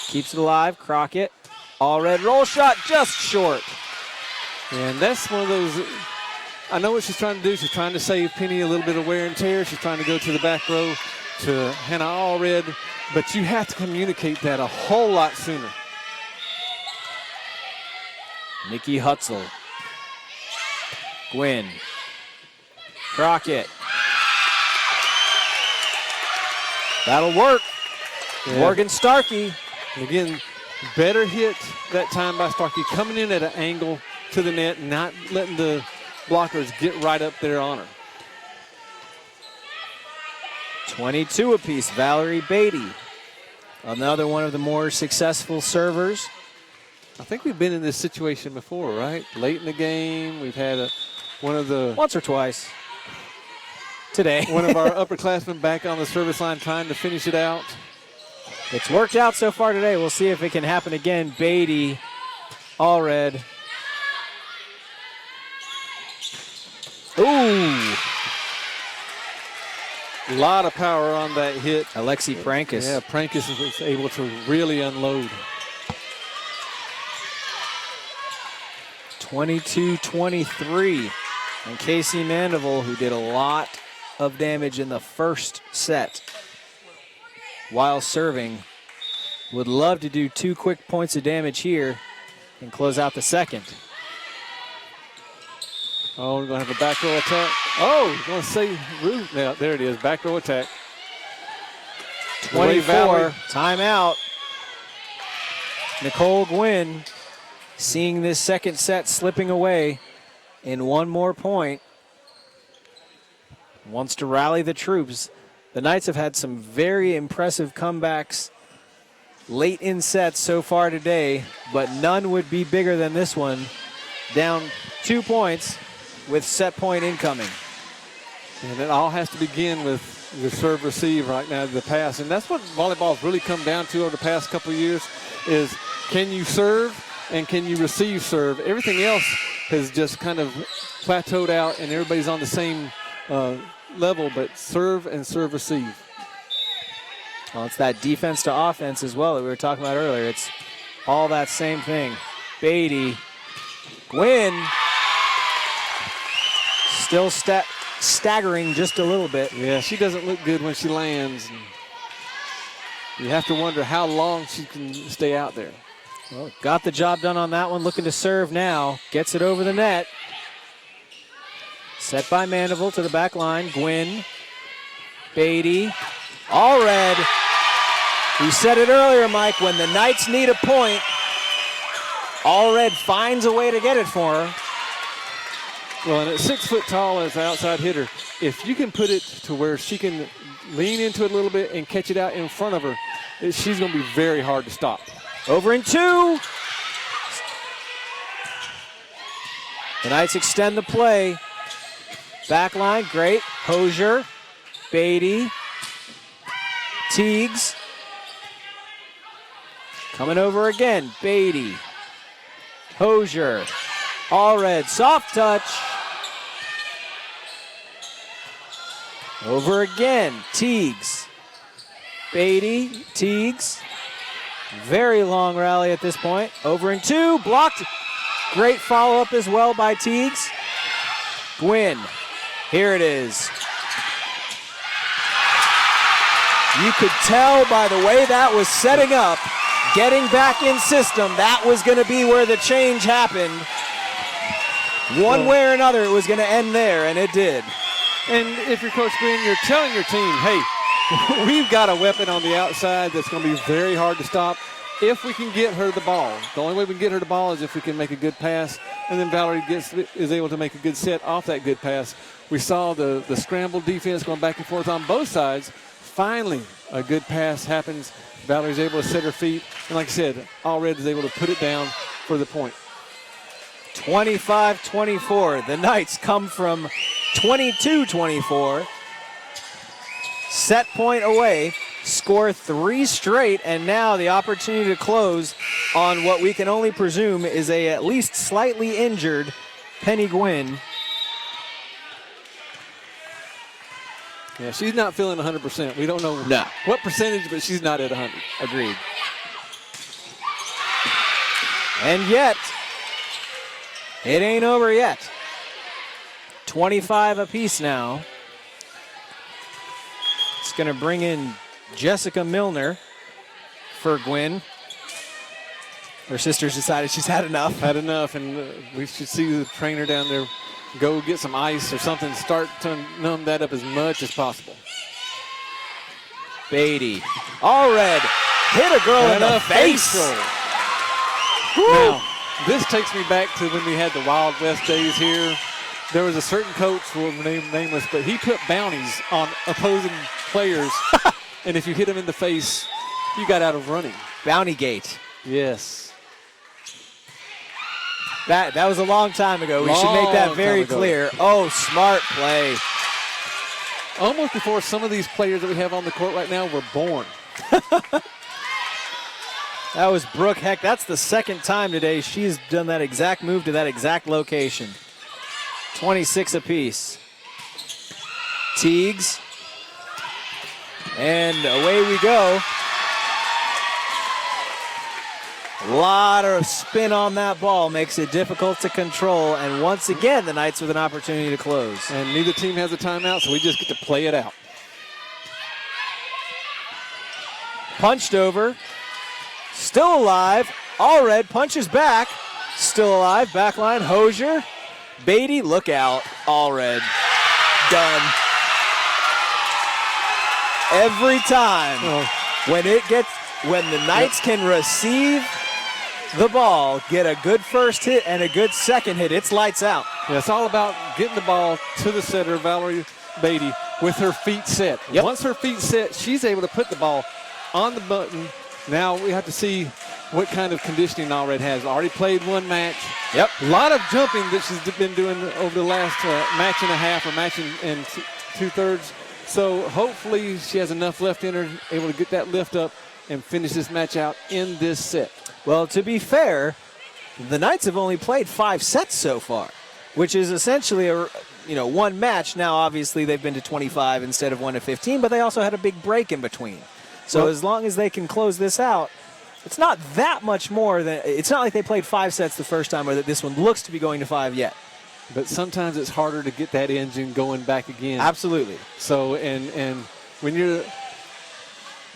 Keeps it alive. Crockett. Allred. Roll shot just short. And that's one of those, I know what she's trying to do. She's trying to save Penny a little bit of wear and tear. She's trying to go to the back row to Hannah Allred. But you have to communicate that a whole lot sooner. Nikki Hutzel. Gwynn. Crockett. That'll work. Yeah. Morgan Starkey. Again, better hit that time by Starkey, coming in at an angle to the net, not letting the blockers get right up there on her. 22 apiece. Valerie Beatty. Another one of the more successful servers. I think we've been in this situation before, right? Late in the game, we've had one of the... Once or twice. Today. One of our upperclassmen back on the service line trying to finish it out. It's worked out so far today. We'll see if it can happen again. Beatty, Allred. Ooh. A lot of power on that hit. Alexi Prankus. Yeah, Prankus was able to really unload. 22-23. And Casey Mandeville, who did a lot of damage in the first set while serving, would love to do 2 quick points of damage here and close out the second. Oh, we're going to have a back row attack. Oh, we're going to say, yeah, there it is, back row attack. 24, timeout. Nicole Gwynn seeing this second set slipping away in one more point. Wants to rally the troops. The Knights have had some very impressive comebacks late in sets so far today, but none would be bigger than this one. Down 2 points with set point incoming. And it all has to begin with the serve receive right now, the pass. And that's what volleyball's really come down to over the past couple of years is can you serve and can you receive serve? Everything else has just kind of plateaued out and everybody's on the same level, but serve and serve receive. Well, it's that defense to offense as well that we were talking about earlier. It's all that same thing. Beatty, Gwynn, still staggering just a little bit. Yeah, she doesn't look good when she lands. You have to wonder how long she can stay out there. Well, got the job done on that one. Looking to serve now. Gets it over the net. Set by Mandeville to the back line. Gwynn, Beatty, Allred. We said it earlier, Mike, when the Knights need a point, Allred finds a way to get it for her. Well, and at 6 foot tall as an outside hitter, if you can put it to where she can lean into it a little bit and catch it out in front of her, she's going to be very hard to stop. Over in 2. The Knights extend the play. Back line, great. Hosier, Beatty, Teagues. Coming over again, Beatty, Hosier, Allred, soft touch. Over again, Teagues, Beatty, Teagues. Very long rally at this point. Over in 2, blocked. Great follow-up as well by Teagues. Gwynn, here it is. You could tell by the way that was setting up, getting back in system, that was going to be where the change happened. One way or another, it was going to end there, and it did. And if you're Coach Gwynn, you're telling your team, hey, we've got a weapon on the outside that's going to be very hard to stop if we can get her the ball. The only way we can get her the ball is if we can make a good pass, and then Valerie is able to make a good set off that good pass. We saw the scramble defense going back and forth on both sides. Finally, a good pass happens. Valerie's able to set her feet, and like I said, Allred is able to put it down for the point. 25-24. The Knights come from 22-24. Set point away, score 3 straight, and now the opportunity to close on what we can only presume is a at least slightly injured Penny Gwynn. Yeah, she's not feeling 100%. We don't know what percentage, but she's not at 100. Agreed. And yet, it ain't over yet. 25 apiece now. It's going to bring in Jessica Milner for Gwynn. Her sister's decided she's had enough. Had enough, and we should see the trainer down there go get some ice or something, start to numb that up as much as possible. Beatty. Allred hit a girl in the face. Now, this takes me back to when we had the Wild West days here. There was a certain coach, we'll name nameless, but he put bounties on opposing players, and if you hit him in the face, you got out of running. Bounty gate. Yes. That was a long time ago. We should make that very clear. Oh, smart play. Almost before some of these players that we have on the court right now were born. That was Brooke Heck. That's the second time today she's done that exact move to that exact location. 26 apiece. Teagues. And away we go. A lot of spin on that ball makes it difficult to control. And once again, the Knights with an opportunity to close. And neither team has a timeout, so we just get to play it out. Punched over. Still alive. Allred punches back. Still alive. Backline. Hosier. Beatty, look out. Allred. Done. Every time when the Knights can receive the ball, get a good first hit and a good second hit. It's lights out. Yeah, it's all about getting the ball to the setter, Valerie Beatty, with her feet set. Yep. Once her feet set, she's able to put the ball on the button. Now we have to see what kind of conditioning Allred has. Already played one match. Yep. A lot of jumping that she's been doing over the last match and a half or match and two-thirds. So hopefully she has enough left in her, able to get that lift up and finish this match out in this set. Well, to be fair, the Knights have only played 5 sets so far, which is essentially one match. Now, obviously, they've been to 25 instead of 1 to 15, but they also had a big break in between. So as long as they can close this out, it's not that much more than. It's not like they played 5 sets the first time or that this one looks to be going to 5 yet. But sometimes it's harder to get that engine going back again. Absolutely. So, and when you're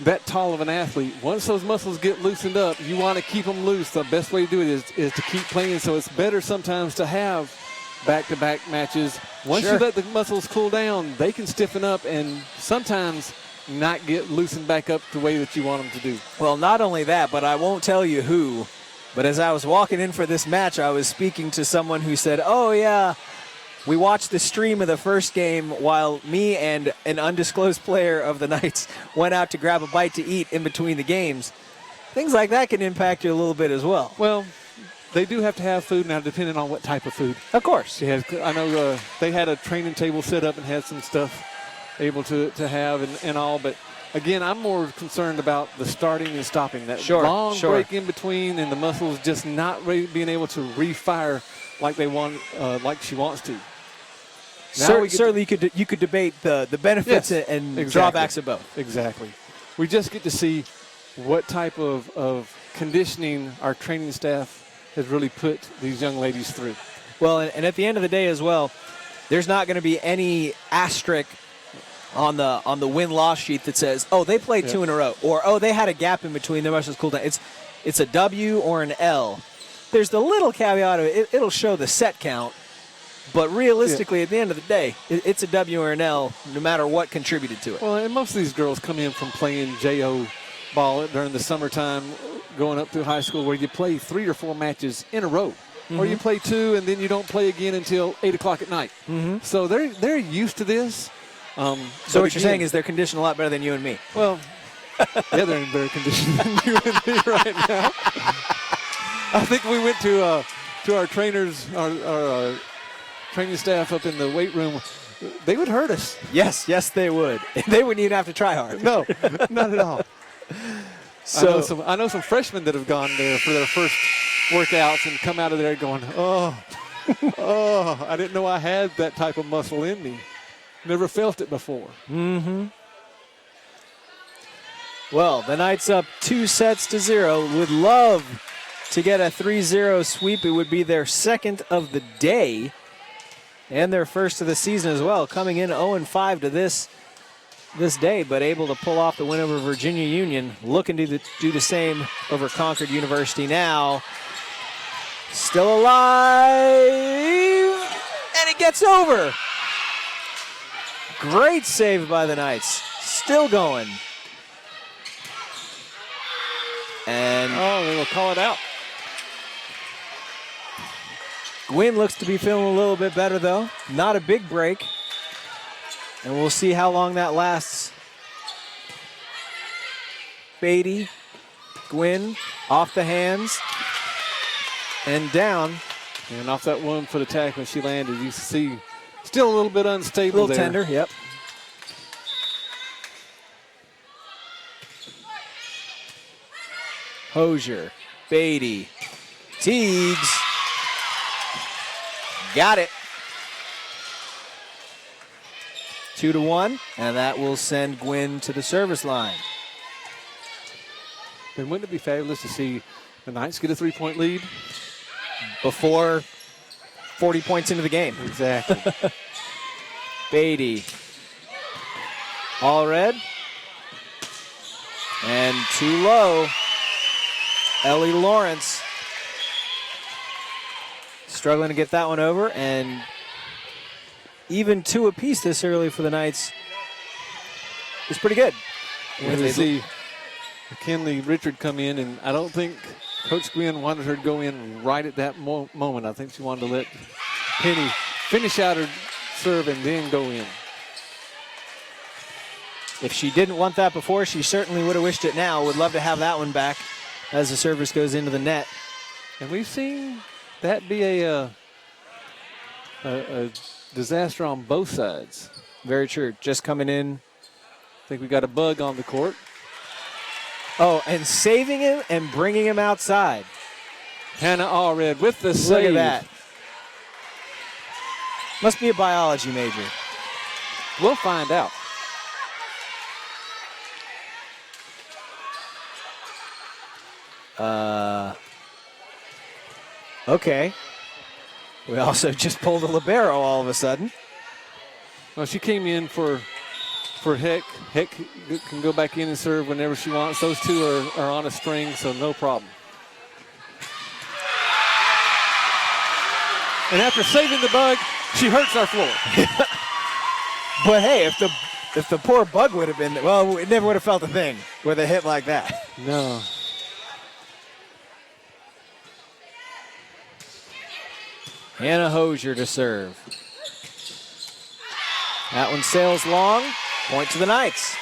that tall of an athlete, once those muscles get loosened up, you want to keep them loose. The best way to do it is to keep playing. So it's better sometimes to have back-to-back matches. Once you let the muscles cool down, they can stiffen up and sometimes not get loosened back up the way that you want them to do. Well, not only that, but I won't tell you who, but as I was walking in for this match, I was speaking to someone who said, oh, yeah, we watched the stream of the first game while me and an undisclosed player of the Knights went out to grab a bite to eat in between the games. Things like that can impact you a little bit as well. Well, they do have to have food now, depending on what type of food. Of course. I know they had a training table set up and had some stuff able to have and all, but again, I'm more concerned about the starting and stopping. That long break in between and the muscles just not being able to refire like they want, like she wants to. Certainly, you could debate the benefits and drawbacks of both. Exactly. We just get to see what type of conditioning our training staff has really put these young ladies through. Well, and at the end of the day as well, there's not going to be any asterisk on the win-loss sheet that says, oh, they played 2 in a row, or oh, they had a gap in between. Their muscles cooled down. It's a W or an L. There's the little caveat of it'll show the set count, but realistically, at the end of the day, it's a W or an L no matter what contributed to it. Well, and most of these girls come in from playing JO ball during the summertime, going up through high school, where you play 3 or 4 matches in a row. Or you play 2 and then you don't play again until 8 o'clock at night. So they're used to this. So what you're saying is they're conditioned a lot better than you and me. Well, yeah, they're in better condition than you and me right now. I think we went to our trainers, our training staff up in the weight room. They would hurt us. Yes, they would. They wouldn't even have to try hard. No, not at all. So I know some freshmen that have gone there for their first workouts and come out of there going, oh, I didn't know I had that type of muscle in me. Never felt it before. Well, the Knights up 2-0. Would love to get a 3-0 sweep. It would be their second of the day and their first of the season as well, coming in 0-5 to this day, but able to pull off the win over Virginia Union. Looking to do the same over Concord University now. Still alive, and it gets over. Great save by the Knights. Still going. And they will call it out. Gwynn looks to be feeling a little bit better, though. Not a big break. And we'll see how long that lasts. Beatty, Gwynn, off the hands, and down. And off that 1-foot attack when she landed, you see still a little bit unstable a little there. Tender, yep. Hosier, Beatty, Teagues. Got it. 2-1, and that will send Gwynn to the service line. And wouldn't it be fabulous to see the Knights get a 3-point lead? Before 40 points into the game. Exactly. Beatty. All red. And too low. Ellie Lawrence. Struggling to get that one over, and even 2 apiece this early for the Knights is pretty good. And we see McKinley Richard come in, and I don't think Coach Gwynn wanted her to go in right at that moment. I think she wanted to let Penny finish out her serve and then go in. If she didn't want that before, she certainly would have wished it now. Would love to have that one back as the service goes into the net. And we've seen that be a disaster on both sides. Very true. Just coming in. I think we got a bug on the court. Oh, and saving him and bringing him outside. Hannah Allred with the save. Look at that. Must be a biology major. We'll find out. Okay. We also just pulled a libero all of a sudden. Well, she came in for Heck. Heck can go back in and serve whenever she wants. Those two are on a string, so no problem. And after saving the bug, she hurts our floor. But hey, if the poor bug would have been, well, it never would have felt a thing with a hit like that. No. Hannah Hosier to serve. That one sails long. Point to the Knights.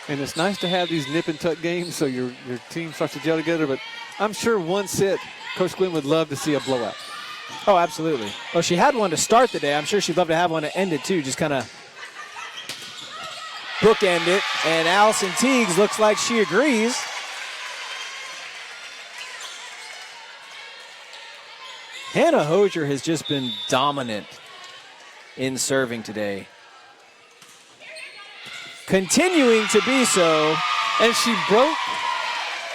And it's nice to have these nip and tuck games so your team starts to gel together, but I'm sure one set, Coach Gwynn would love to see a blowout. Oh, absolutely. Well, she had one to start the day. I'm sure she'd love to have one to end it, too. Just kind of bookend it. And Allison Teagues looks like she agrees. Hannah Hosier has just been dominant in serving today. Continuing to be so. And she broke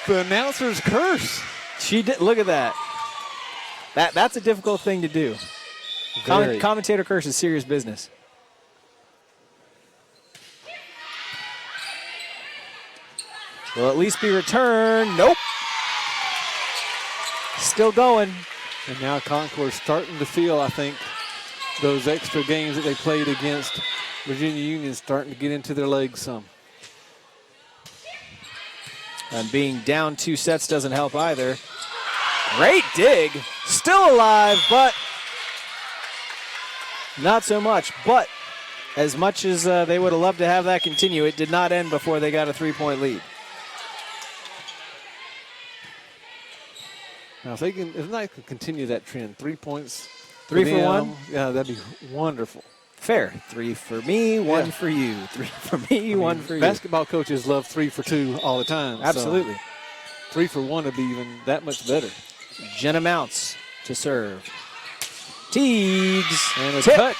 the announcer's curse. She did. Look at that. That's a difficult thing to do. Commentator curse is serious business. Will at least be returned. Nope. Still going. And now Concord's starting to feel, I think, those extra games that they played against Virginia Union starting to get into their legs some. And being down 2 sets doesn't help either. Great dig. Still alive, but not so much. But as much as they would have loved to have that continue, it did not end before they got a 3-point lead. Now, if they could continue that trend, 3 points. 3 for 1? Yeah, that'd be wonderful. Fair. 3 for me, 1 for you. 3 for me, 1 for you. Basketball coaches love 3 for 2 all the time. Absolutely. So 3 for 1 would be even that much better. Jenna Mounts to serve. Teagues. And a tip. touch.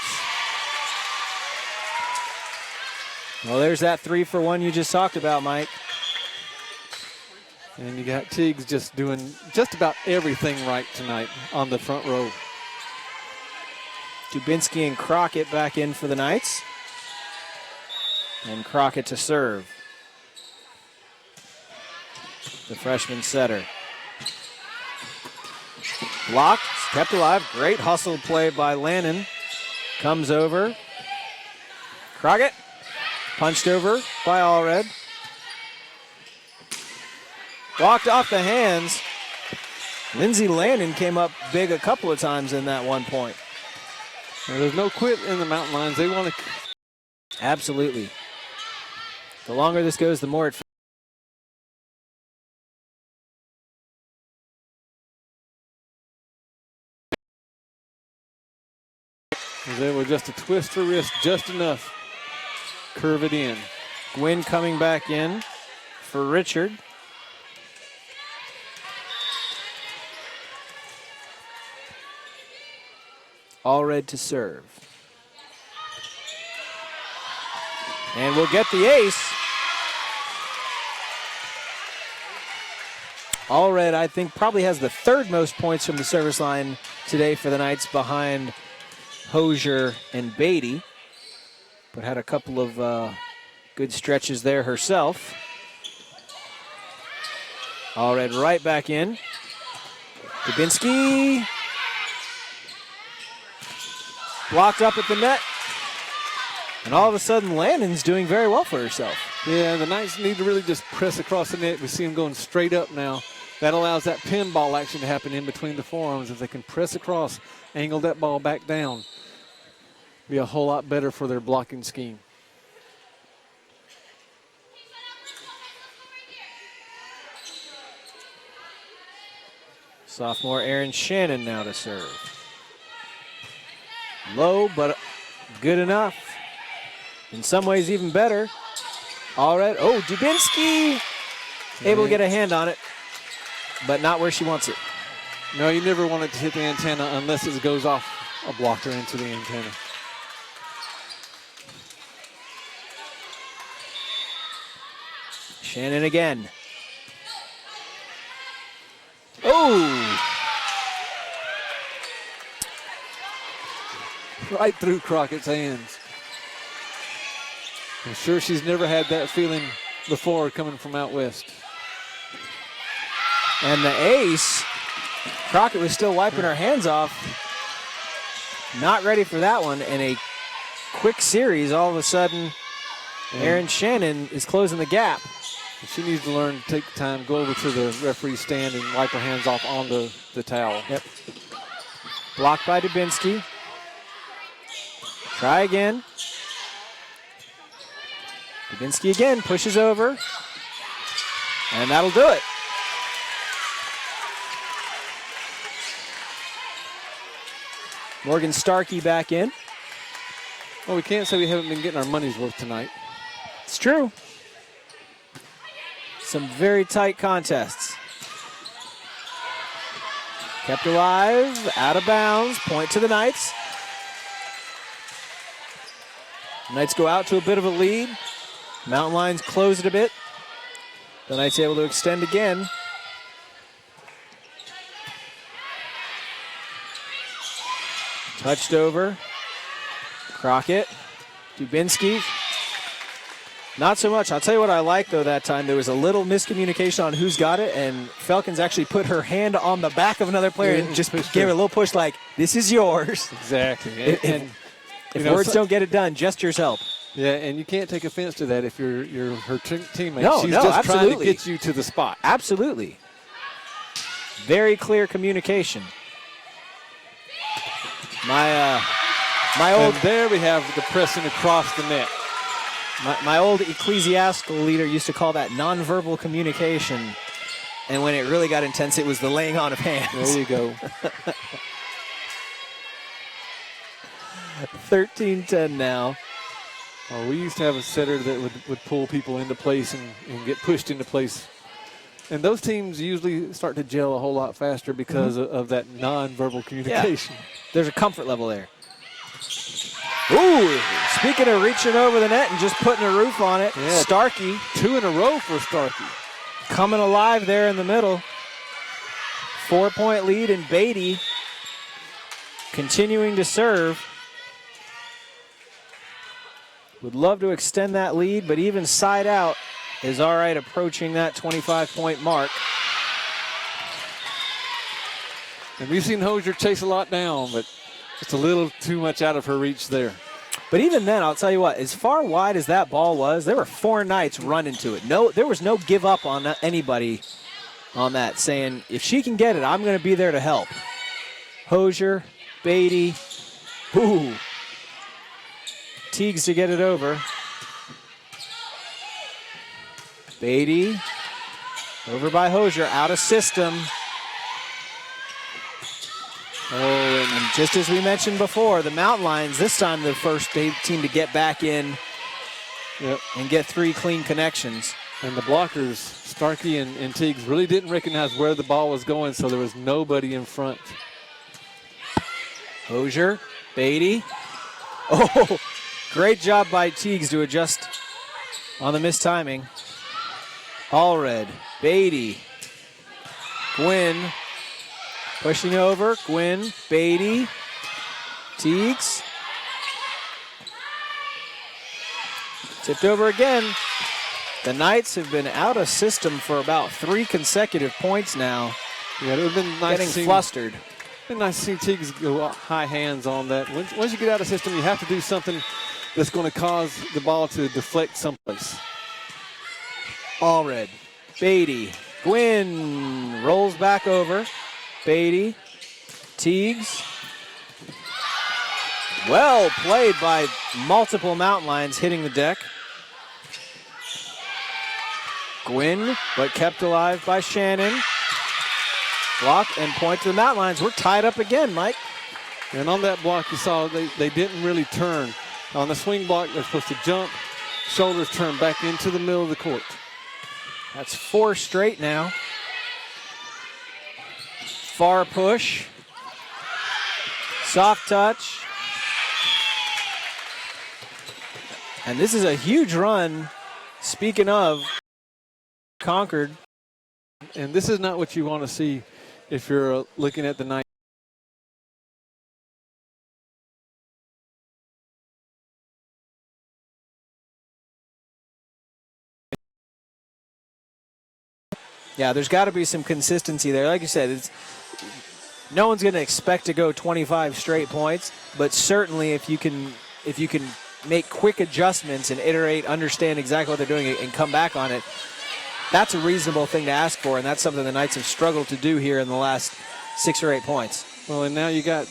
Well, there's that 3 for 1 you just talked about, Mike. And you got Teagues just doing just about everything right tonight on the front row. Dubinsky and Crockett back in for the Knights. And Crockett to serve. The freshman setter. Blocked, kept alive. Great hustle play by Lannon. Comes over. Crockett. Punched over by Allred. Walked off the hands. Lindsay Lannon came up big a couple of times in that 1 point. Now, there's no quit in the Mountain Lions. They want to. Absolutely. The longer this goes, the more it. They were just a twist her wrist, just enough. Curve it in. Gwynn coming back in for Richard. Allred to serve. And we'll get the ace. Allred, I think, probably has the 3rd most points from the service line today for the Knights behind Hosier and Beatty. But had a couple of good stretches there herself. Allred right back in. Dubinsky. Blocked up at the net. And all of a sudden, Lannon's doing very well for herself. Yeah, the Knights need to really just press across the net. We see them going straight up now. That allows that pinball action to happen in between the forearms. If they can press across, angle that ball back down, be a whole lot better for their blocking scheme. Sophomore Aaron Shannon now to serve. Low, but good enough. In some ways, even better. All right. Oh, Dubinsky able to get a hand on it, but not where she wants it. No, you never want it to hit the antenna unless it goes off a blocker into the antenna. Shannon again. Oh! Right through Crockett's hands. I'm sure she's never had that feeling before coming from out west. And the ace, Crockett was still wiping her hands off. Not ready for that one. And a quick series, all of a sudden, Aaron Shannon is closing the gap. She needs to learn to take the time, go over to the referee's stand and wipe her hands off on the towel. Yep. Blocked by Dubinsky. Try again. Dubinsky again pushes over. And that'll do it. Morgan Starkey back in. Well, we can't say we haven't been getting our money's worth tonight. It's true. Some very tight contests. Kept alive, out of bounds, point to the Knights. Knights go out to a bit of a lead. Mountain Lions close it a bit. The Knights able to extend again. Touched over. Crockett. Dubinsky. Not so much. I'll tell you what I like, though, that time. There was a little miscommunication on who's got it, and Felkins actually put her hand on the back of another player and just gave her a little push like, this is yours. Exactly. If words don't get it done, gestures help. Yeah, and you can't take offense to that if you're her teammate. No, She's no, just absolutely. trying to get you to the spot. Absolutely. Very clear communication. My old... And there we have the pressing across the net. My old ecclesiastical leader used to call that nonverbal communication. And when it really got intense, it was the laying on of hands. There you go. 13-10 now. Oh, we used to have a setter that would pull people into place and get pushed into place. And those teams usually start to gel a whole lot faster because of that nonverbal communication. Yeah. There's a comfort level there. Ooh, speaking of reaching over the net and just putting a roof on it, yeah. Starkey. 2 in a row for Starkey. Coming alive there in the middle. 4-point lead, and Beatty continuing to serve. Would love to extend that lead, but even side out is all right, approaching that 25-point mark. And we've seen Hosier chase a lot down, but just a little too much out of her reach there. But even then, I'll tell you what, as far wide as that ball was, there were 4 Knights running to it. No, there was no give up on anybody on that, saying, if she can get it, I'm going to be there to help. Hosier, Beatty, ooh. Teagues to get it over. Beatty, over by Hosier, out of system. Oh, and just as we mentioned before, the Mountain Lions, this time the first team to get back in and get 3 clean connections. And the blockers, Starkey and Teagues, really didn't recognize where the ball was going, so there was nobody in front. Hosier, Beatty. Oh, great job by Teagues to adjust on the mistiming. Allred, Beatty, Gwynn. Pushing over, Gwynn, Beatty, Teagues. Tipped over again. The Knights have been out of system for about 3 consecutive points now. Yeah, it would have been nice getting flustered. Been nice to see Teagues go high hands on that. Once you get out of system, you have to do something that's going to cause the ball to deflect someplace. Allred, Beatty, Gwynn rolls back over. Beatty, Teagues. Well played by multiple Mountain Lions hitting the deck. Gwynn, but kept alive by Shannon. Block and point to the Mountain Lions. We're tied up again, Mike. And on that block, you saw they didn't really turn. On the swing block, they're supposed to jump, shoulders turn back into the middle of the court. That's 4 straight now. Far push. Soft touch. And this is a huge run. Speaking of Concord. And this is not what you want to see if you're looking at the night. Yeah, there's got to be some consistency there. Like you said, no one's going to expect to go 25 straight points, but certainly if you can make quick adjustments and iterate, understand exactly what they're doing, and come back on it, that's a reasonable thing to ask for, and that's something the Knights have struggled to do here in the last 6 or 8 points. Well, and now you got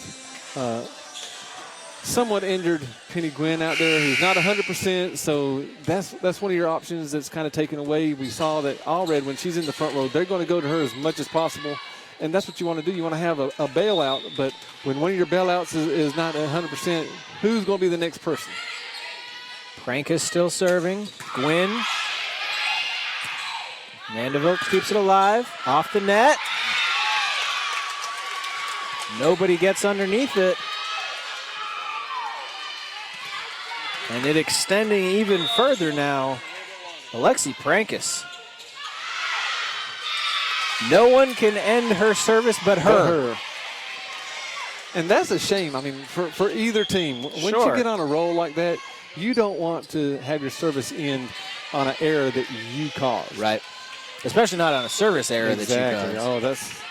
somewhat injured Penny Gwynn out there who's not 100%, so that's one of your options that's kind of taken away. We saw that Allred, when she's in the front row, they're going to go to her as much as possible, and that's what you want to do. You want to have a bailout, but when one of your bailouts is not 100%, who's going to be the next person? Prankus still serving. Gwynn. Vanderbilt keeps it alive. Off the net. Nobody gets underneath it. And it extending even further now. Alexi Prankus. No one can end her service but her. And that's a shame. I mean, for either team. Once you get on a roll like that, you don't want to have your service end on an error that you caused. Right. Especially not on a service error that you caused. Oh, that's...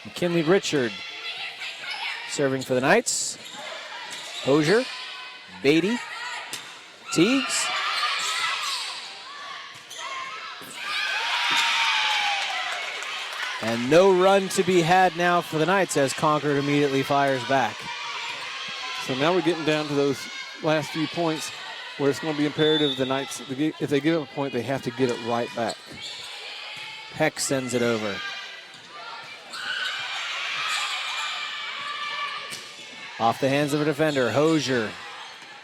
McKinley Richard serving for the Knights. Hosier, Beatty, Teagues. And no run to be had now for the Knights as Concord immediately fires back. So now we're getting down to those last few points where it's going to be imperative the Knights, if they give up a point, they have to get it right back. Heck sends it over. Off the hands of a defender, Hosier,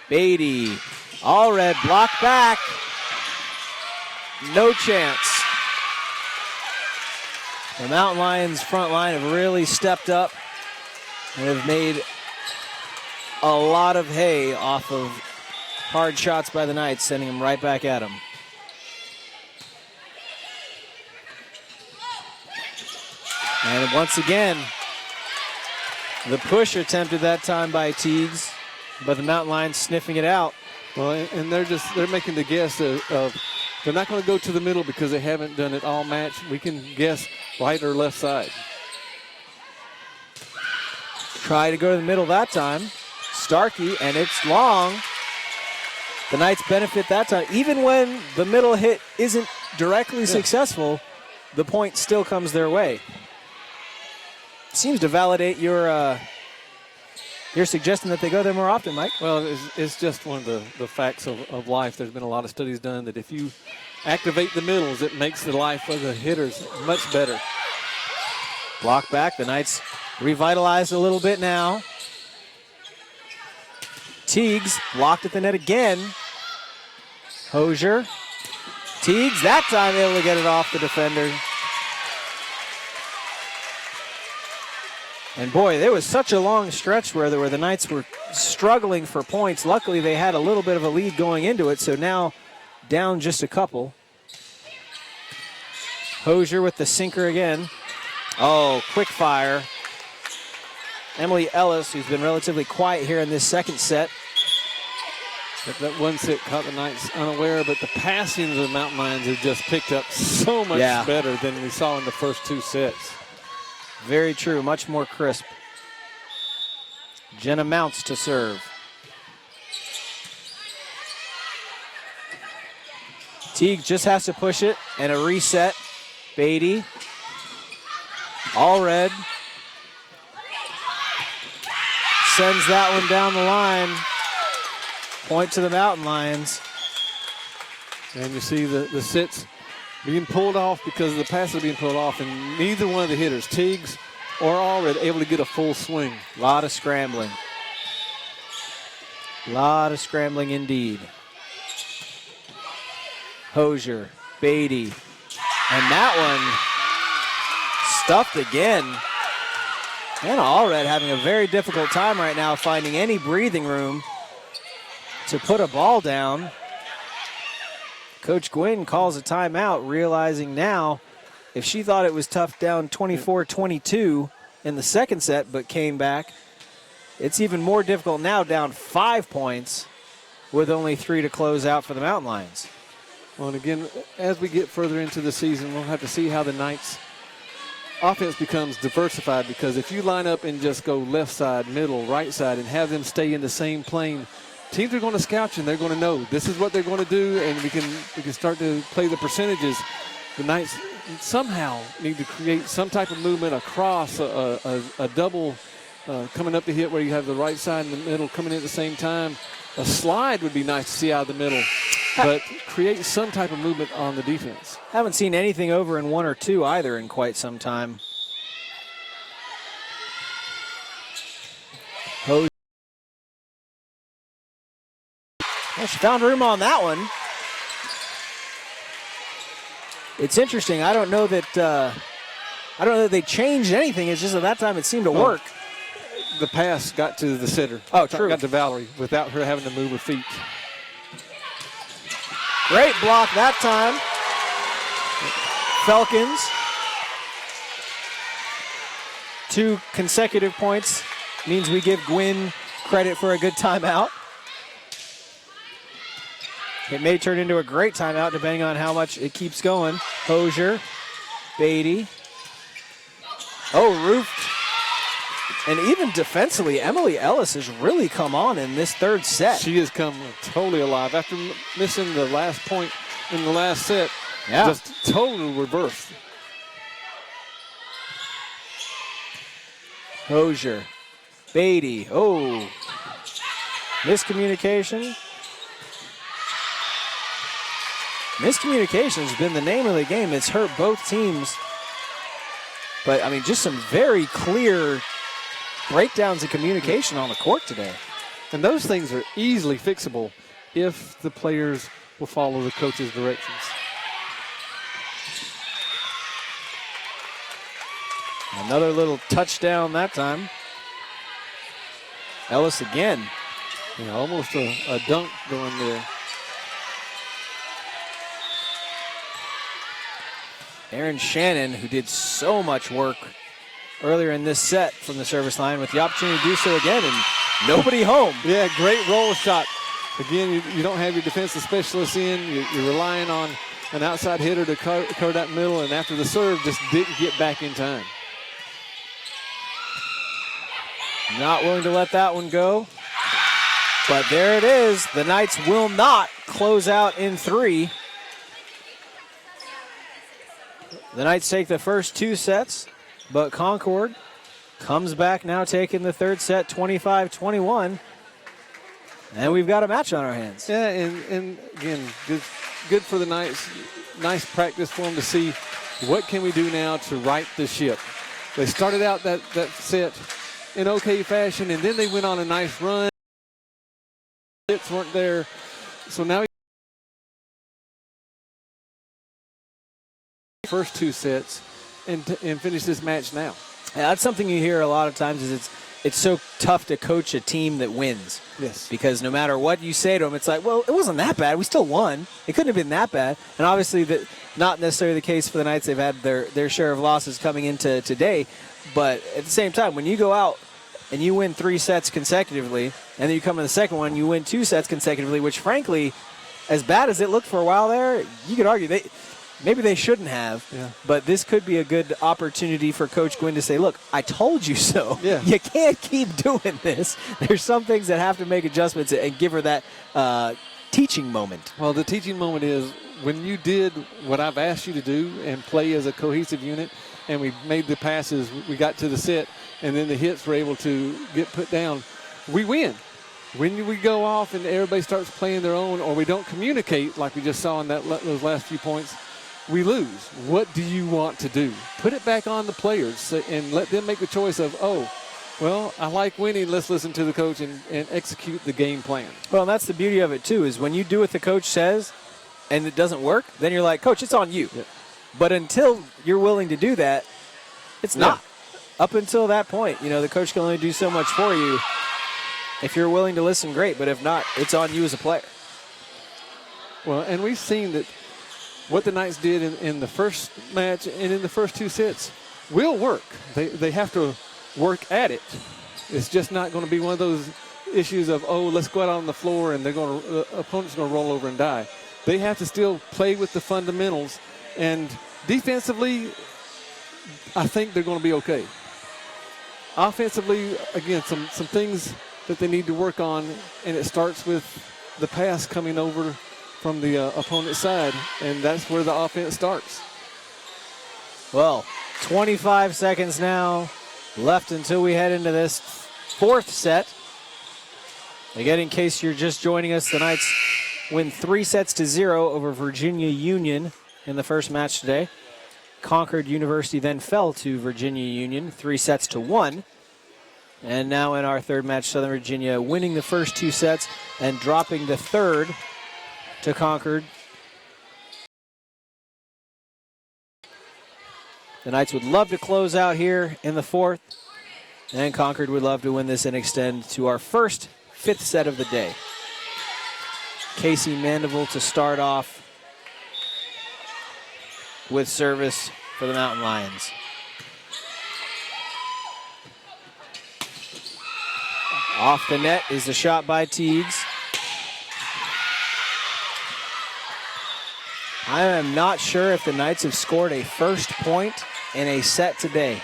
Beatty, Allred blocked back. No chance. The Mountain Lions front line have really stepped up and have made a lot of hay off of hard shots by the Knights, sending them right back at them. And once again, the push attempted that time by Teagues, but the Mountain Lions sniffing it out. Well, and they're making the guess of they're not going to go to the middle because they haven't done it all match. We can guess right or left side. Try to go to the middle that time. Starkey, and it's long. The Knights benefit that time. Even when the middle hit isn't directly successful, the point still comes their way. Seems to validate your suggestion that they go there more often, Mike. Well, it's just one of the facts of life. There's been a lot of studies done that if you activate the middles, it makes the life of the hitters much better. Block back. The Knights revitalized a little bit now. Teagues blocked at the net again. Hosier. Teagues, that time able to get it off the defender. And boy, there was such a long stretch where the Knights were struggling for points. Luckily, they had a little bit of a lead going into it, so now down just a couple. Hosier with the sinker again. Oh, quick fire. Emily Ellis, who's been relatively quiet here in this second set. That one set caught the Knights unaware, but the passing of the Mountain Lions have just picked up so much better than we saw in the first 2 sets. Very true, much more crisp. Jenna Mounts to serve. Teague just has to push it, and a reset. Beatty. All red. Sends that one down the line. Point to the Mountain Lions. And you see the sets being pulled off because of the passes being pulled off, and neither one of the hitters, Teagues or Allred, able to get a full swing. A lot of scrambling. A lot of scrambling indeed. Hosier, Beatty, and that one stuffed again. And Allred having a very difficult time right now finding any breathing room to put a ball down. Coach Gwynn calls a timeout, realizing now if she thought it was tough down 24-22 in the second set but came back, it's even more difficult now down 5 points with only 3 to close out for the Mountain Lions. Well, and again, as we get further into the season, we'll have to see how the Knights' offense becomes diversified, because if you line up and just go left side, middle, right side, and have them stay in the same plane, teams are going to scout you, and they're going to know this is what they're going to do, and we can start to play the percentages. The Knights somehow need to create some type of movement across a double coming up to hit where you have the right side and the middle coming in at the same time. A slide would be nice to see out of the middle, but create some type of movement on the defense. Haven't seen anything over in 1 or 2 either in quite some time. Well, she found room on that one. It's interesting. I don't know that they changed anything. It's just at that time it seemed to work. The pass got to the sitter. Oh, true. Got to Valerie without her having to move her feet. Great block that time. Falcons. 2 consecutive points means we give Gwynn credit for a good timeout. It may turn into a great timeout depending on how much it keeps going. Hosier, Beatty. Oh, roofed. And even defensively, Emily Ellis has really come on in this third set. She has come totally alive. After missing the last point in the last set, just total reverse. Hosier, Beatty, oh. Miscommunication. Miscommunication has been the name of the game. It's hurt both teams. But, I mean, just some very clear breakdowns in communication on the court today. And those things are easily fixable if the players will follow the coach's directions. Another little touchdown that time. Ellis again. Yeah, almost a dunk going there. Aaron Shannon, who did so much work earlier in this set from the service line, with the opportunity to do so again, and nobody home. Yeah, great roll shot. Again, you don't have your defensive specialists in. You're relying on an outside hitter to cover that middle, and after the serve, just didn't get back in time. Not willing to let that one go. But there it is. The Knights will not close out in 3. The Knights take the first 2 sets, but Concord comes back now taking the third set, 25-21. And we've got a match on our hands. Yeah, and again, good for the Knights. Nice practice for them to see what can we do now to right the ship. They started out that set in okay fashion, and then they went on a nice run. Hits weren't there. So now first 2 sets and finish this match now. Yeah, that's something you hear a lot of times, is it's so tough to coach a team that wins. Yes. Because no matter what you say to them, it's like, well, it wasn't that bad. We still won. It couldn't have been that bad. And obviously that not necessarily the case for the Knights. They've had their share of losses coming into today. But at the same time, when you go out and you win 3 sets consecutively, and then you come in the second one, you win 2 sets consecutively, which frankly, as bad as it looked for a while there, you could argue maybe they shouldn't have, but this could be a good opportunity for Coach Gwynn to say, look, I told you so. Yeah. You can't keep doing this. There's some things that have to make adjustments and give her that teaching moment? Well, the teaching moment is when you did what I've asked you to do and play as a cohesive unit, and we made the passes, we got to the set, and then the hits were able to get put down, we win. When we go off and everybody starts playing their own, or we don't communicate like we just saw in those last few points, we lose. What do you want to do? Put it back on the players and let them make the choice of, oh, well, I like winning. Let's listen to the coach and execute the game plan. Well, and that's the beauty of it, too, is when you do what the coach says and it doesn't work, then you're like, Coach, it's on you. Yep. But until you're willing to do that, it's not. Up until that point, the coach can only do so much for you. If you're willing to listen, great. But if not, it's on you as a player. Well, and we've seen that what the Knights did in the first match and in the first 2 sets will work. They have to work at it. It's just not going to be one of those issues of, oh, let's go out on the floor and the opponent's going to roll over and die. They have to still play with the fundamentals, and defensively, I think they're going to be okay. Offensively, again, some things that they need to work on, and it starts with the pass coming over from the opponent's side, and that's where the offense starts. Well, 25 seconds now left until we head into this 4th set. Again, in case you're just joining us, the Knights win 3-0 over Virginia Union in the first match today. Concord University then fell to Virginia Union 3-1. And now in our 3rd match, Southern Virginia winning the first 2 sets and dropping the 3rd to Concord. The Knights would love to close out here in the 4th, and Concord would love to win this and extend to our first 5th set of the day. Casey Mandeville to start off with service for the Mountain Lions. Off the net is the shot by Teagues. I am not sure if the Knights have scored a first point in a set today.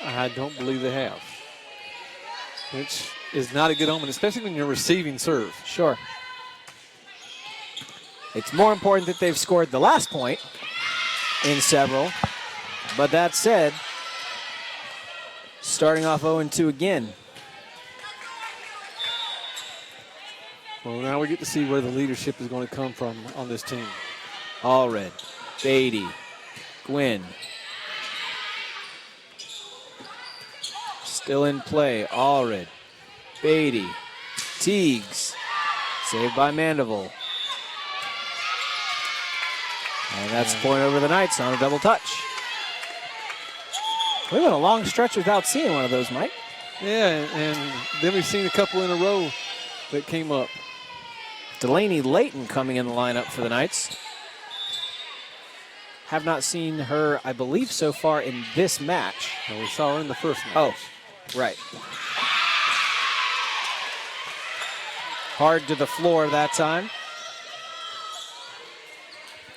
I don't believe they have, which is not a good omen, especially when you're receiving serve. Sure. It's more important that they've scored the last point in several. But that said, starting off 0-2 again. Well, now we get to see where the leadership is going to come from on this team. Allred, Beatty, Gwynn. Still in play, Allred, Beatty, Teagues. Saved by Mandeville. And that's a point over the Knights on a double touch. We went a long stretch without seeing one of those, Mike. Yeah, and then we've seen a couple in a row that came up. Delaney Layton coming in the lineup for the Knights. Have not seen her, I believe, so far in this match. Well, we saw her in the first match. Oh, right. Hard to the floor that time.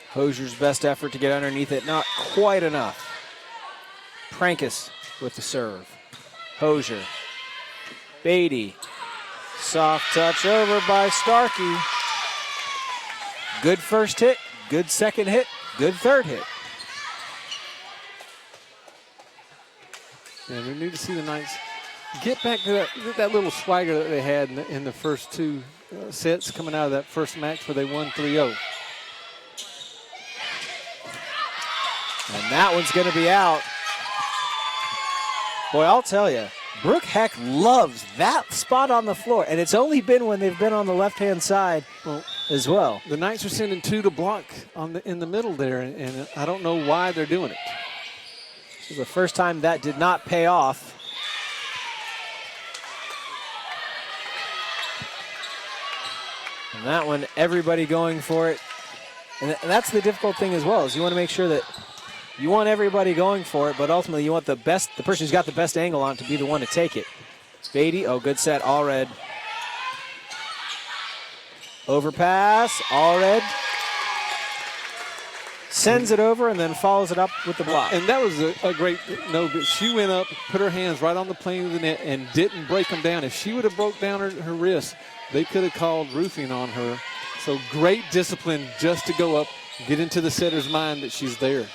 Hosier's best effort to get underneath it, not quite enough. Prankus with the serve. Hosier. Beatty. Soft touch over by Starkey. Good first hit, good second hit, good third hit. And we need to see the Knights get back to that little swagger that they had in the first 2 sets coming out of that first match where they won 3-0. And that one's going to be out. Boy, I'll tell you, Brooke Heck loves that spot on the floor, and it's only been when they've been on the left-hand side as well. The Knights are sending 2 to block in the middle there, and I don't know why they're doing it. This is the first time that did not pay off. And that one, everybody going for it. And that's the difficult thing as well, is you want to make sure that you want everybody going for it, but ultimately you want the person who's got the best angle on it to be the one to take it. Beatty, good set, Allred. Overpass, Allred. Sends it over and then follows it up with the block. And that was a great no, but she went up, put her hands right on the plane of the net and didn't break them down. If she would have broke down her wrist, they could have called roofing on her. So great discipline just to go up, get into the setter's mind that she's there.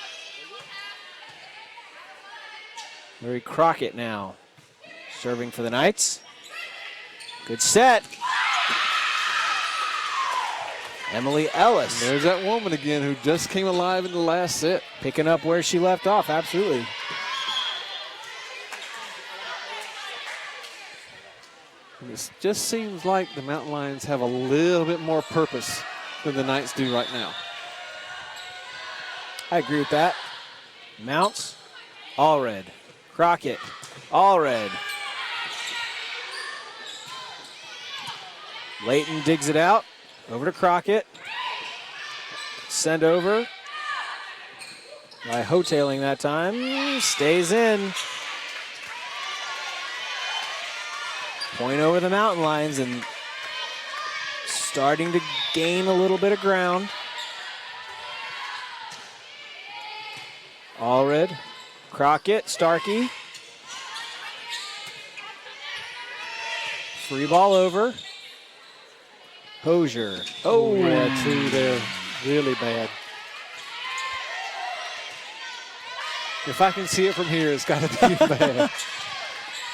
Mary Crockett now serving for the Knights. Good set. Emily Ellis. There's that woman again who just came alive in the last set. Picking up where she left off, absolutely. It just seems like the Mountain Lions have a little bit more purpose than the Knights do right now. I agree with that. Mounts, all red. Crockett, all red. Layton digs it out. Over to Crockett. Send over. By Hotailing that time. Stays in. Point over the Mountain Lions and starting to gain a little bit of ground. All red. Crockett, Starkey. Free ball over. Hosier. Oh, yeah, two there. Really bad. If I can see it from here, it's got to be bad.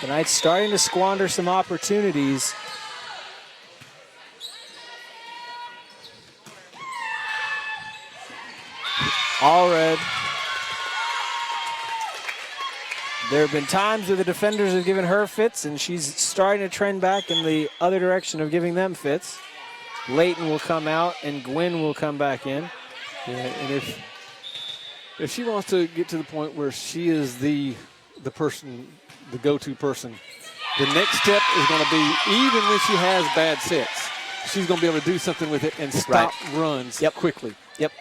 The Knights starting to squander some opportunities. All red. There have been times where the defenders have given her fits, and she's starting to trend back in the other direction of giving them fits. Layton will come out, and Gwynn will come back in. Yeah, and if she wants to get to the point where she is the person, the go-to person, the next step is going to be, even when she has bad sets, she's going to be able to do something with it and stop runs quickly. Yep.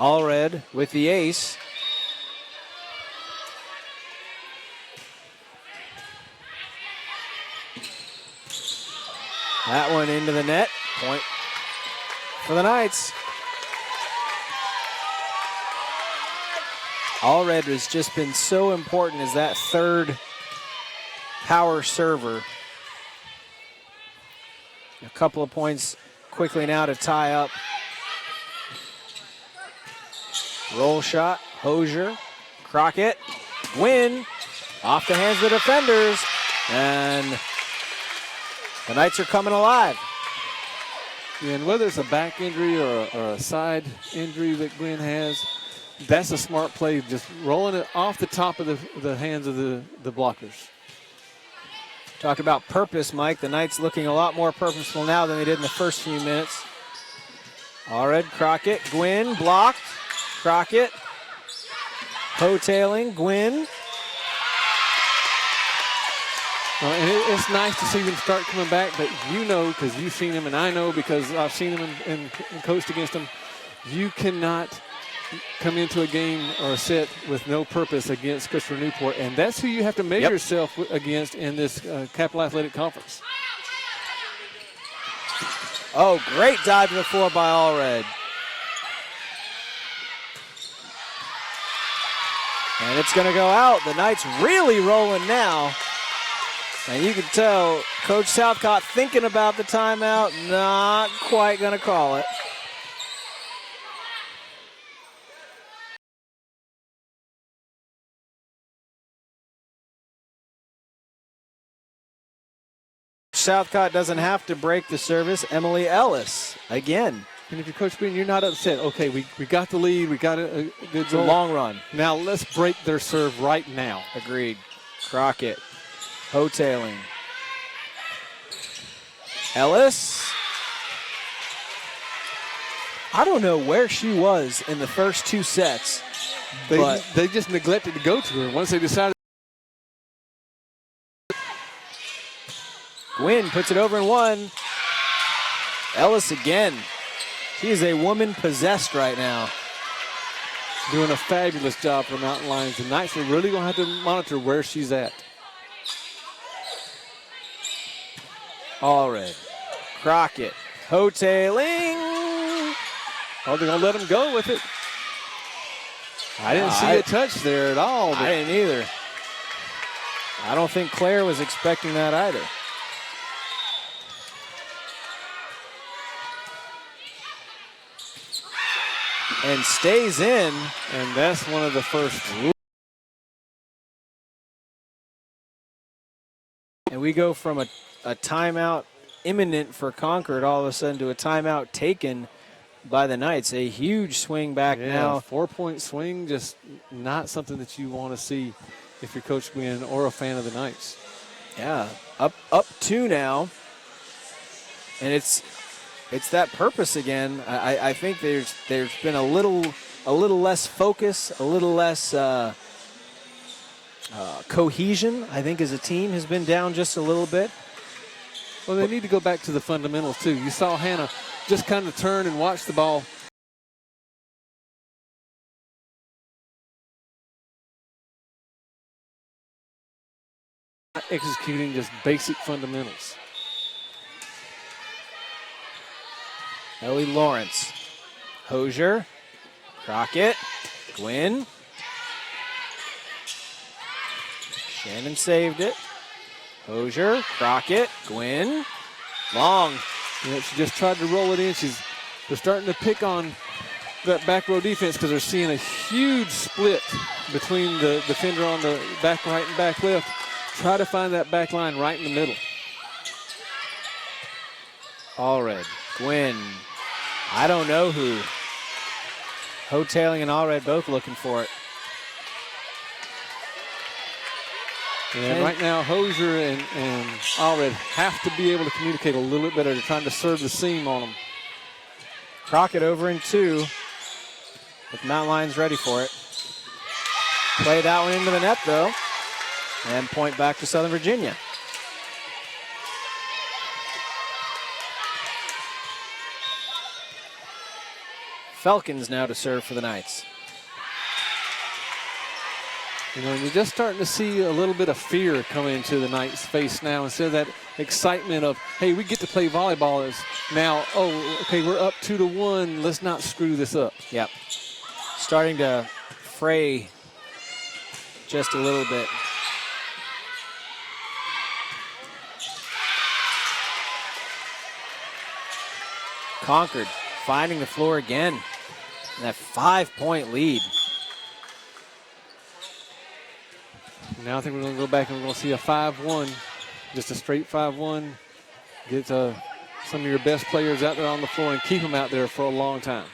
All red with the ace. That one into the net. Point for the Knights. All red has just been so important as that third power server. A couple of points quickly now to tie up. Roll shot, Hosier, Crockett, Gwynn, off the hands of the defenders, and the Knights are coming alive. Yeah, and whether it's a back injury or a side injury that Gwynn has, that's a smart play, just rolling it off the top of the hands of the blockers. Talk about purpose, Mike. The Knights looking a lot more purposeful now than they did in the first few minutes. All red, Crockett, Gwynn, blocked. Crockett, Hotailing, Gwynn. Well, and it's nice to see them start coming back, but you know, because you've seen them, and I know because I've seen them and coached against them, you cannot come into a game or a set with no purpose against Christopher Newport, and that's who you have to measure yourself against in this Capital Athletic Conference. Oh, great dive to the floor by Allred. And it's going to go out. The Knights really rolling now. And you can tell Coach Southcott thinking about the timeout, not quite going to call it. Southcott doesn't have to break the service. Emily Ellis again. And if you're Coach Green, you're not upset. Okay, we got the lead. We got a good It's a long run. Now let's break their serve right now. Agreed. Crockett. Hotailing. Ellis. I don't know where she was in the first two sets. They just neglected to go to her. Once they decided. Gwynn puts it over in one. Ellis again. She is a woman possessed right now. Doing a fabulous job for Mountain Lions. The Knights are really going to have to monitor where she's at. All red. Crockett. Hotailing. Oh, they're going to let him go with it. I didn't see a touch there at all. I didn't either. I don't think Claire was expecting that either. and stays in. And that's one of the first. And we go from a timeout imminent for Concord all of a sudden to a timeout taken by the Knights. A huge swing back now. 4-point swing, just not something that you want to see if you're Coach Gwynn or a fan of the Knights. Yeah, up 2 now. And it's that purpose again. I think there's been a little less focus, a little less cohesion, I think, as a team has been down just a little bit. Well, they need to go back to the fundamentals, too. You saw Hannah just kind of turn and watch the ball. Executing just basic fundamentals. Ellie Lawrence, Hosier, Crockett, Gwynn. Shannon saved it. Hosier, Crockett, Gwynn. Long. Yeah, she just tried to roll it in. They're starting to pick on that back row defense because they're seeing a huge split between the defender on the back right and back left. Try to find that back line right in the middle. Allred, Gwynn. I don't know who. Hotailing and Allred both looking for it. And right now, Hosier and Allred have to be able to communicate a little bit better. They're trying to serve the seam on them. Crockett over in 2 with Mount Lions ready for it. Play that one into the net, though. And point back to Southern Virginia. Falcons now to serve for the Knights. You know, you're just starting to see a little bit of fear come into the Knights' face now instead of that excitement of, hey, we get to play volleyball. Is now, oh, okay, we're up 2-1. Let's not screw this up. Yep. Starting to fray just a little bit. Concord finding the floor again. And that 5-point lead. Now I think we're going to go back and we're going to see a 5-1, just a straight 5-1. Get some of your best players out there on the floor and keep them out there for a long time.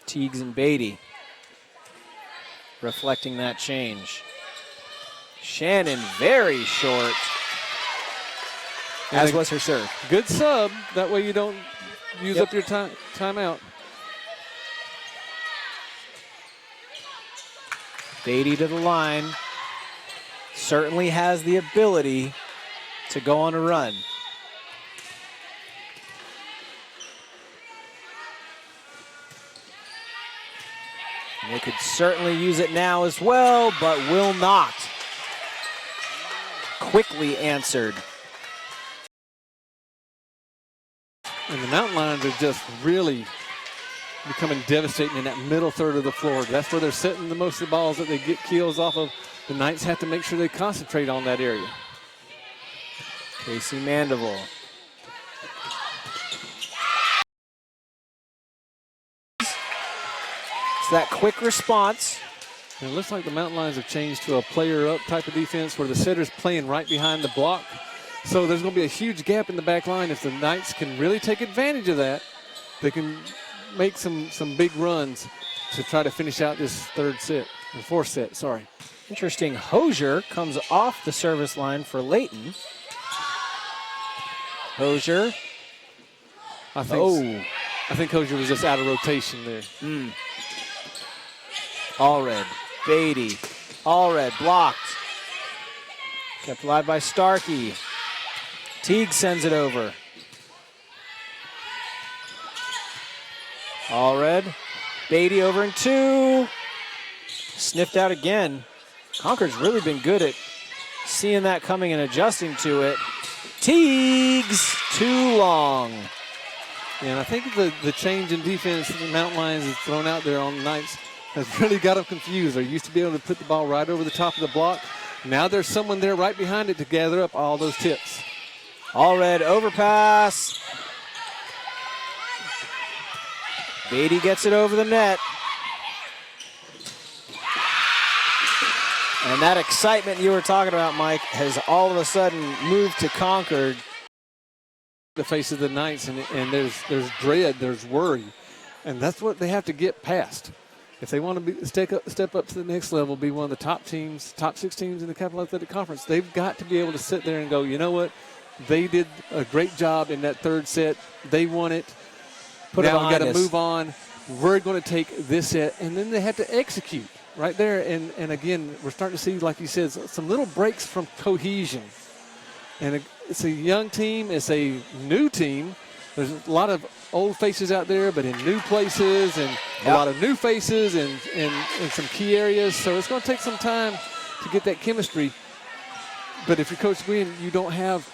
Teagues and Beatty reflecting that change. Shannon very short, as was her serve. Good sub. That way you don't use up your timeout. Beatty to the line. Certainly has the ability to go on a run. And they could certainly use it now as well, but will not. Quickly answered. And the Mountain Lions are just really becoming devastating in that middle third of the floor. That's where they're setting the most of the balls that they get kills off of. The Knights have to make sure they concentrate on that area. Casey Mandeville. It's that quick response. And it looks like the Mountain Lions have changed to a player-up type of defense where the setter's playing right behind the block. So there's going to be a huge gap in the back line. If the Knights can really take advantage of that, they can make some big runs to try to finish out this fourth set, sorry. Interesting, Hosier comes off the service line for Layton. Hosier. I think Hosier was just out of rotation there. Allred, Beatty, Allred blocked. Kept alive by Starkey. Teague sends it over. Allred, Beatty over in 2. Sniffed out again. Concord's really been good at seeing that coming and adjusting to it. Teagues, too long. Yeah, and I think the change in defense that the Mountain Lions has thrown out there on the Knights has really got them confused. They used to be able to put the ball right over the top of the block. Now there's someone there right behind it to gather up all those tips. Allred overpass. Beatty gets it over the net. And that excitement you were talking about, Mike, has all of a sudden moved to Concord. The face of the Knights, and there's dread, there's worry. And that's what they have to get past. If they want to step up to the next level, be one of the top 6 teams in the Capital Athletic Conference, they've got to be able to sit there and go, you know what? They did a great job in that third set. They won it. Now we've got to move on. We're going to take this set, and then they have to execute right there. And again, we're starting to see, like you said, some little breaks from cohesion. And it's a young team. It's a new team. There's a lot of old faces out there, but in new places, and a lot of new faces in some key areas. So it's going to take some time to get that chemistry. But if you're Coach Gwynn, you don't have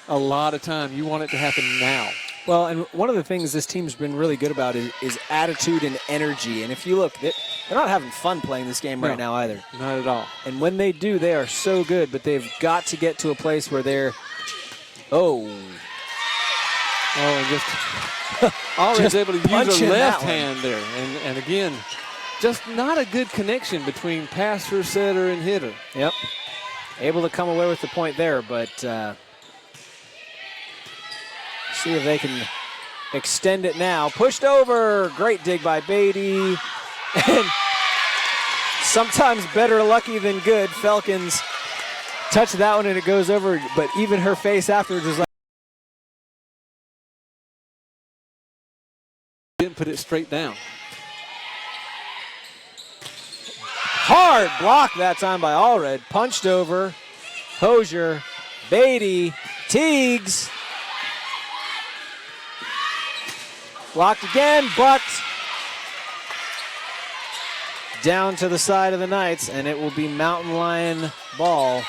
a lot of time. You want it to happen now. Well, and one of the things this team's been really good about is attitude and energy. And if you look, they're not having fun playing this game right now either. Not at all. And when they do, they are so good, but they've got to get to a place where they're, and just already able to use her left hand there. And again, just not a good connection between passer, setter, and hitter. Yep. Able to come away with the point there, but see if they can extend it now. Pushed over. Great dig by Beatty. And sometimes better lucky than good. Felkins touched that one and it goes over, but even her face afterwards is like, didn't put it straight down. hard block that time by Allred. Punched over. Hosier, Beatty, Teagues. Blocked again, but down to the side of the Knights, and it will be Mountain Lion ball.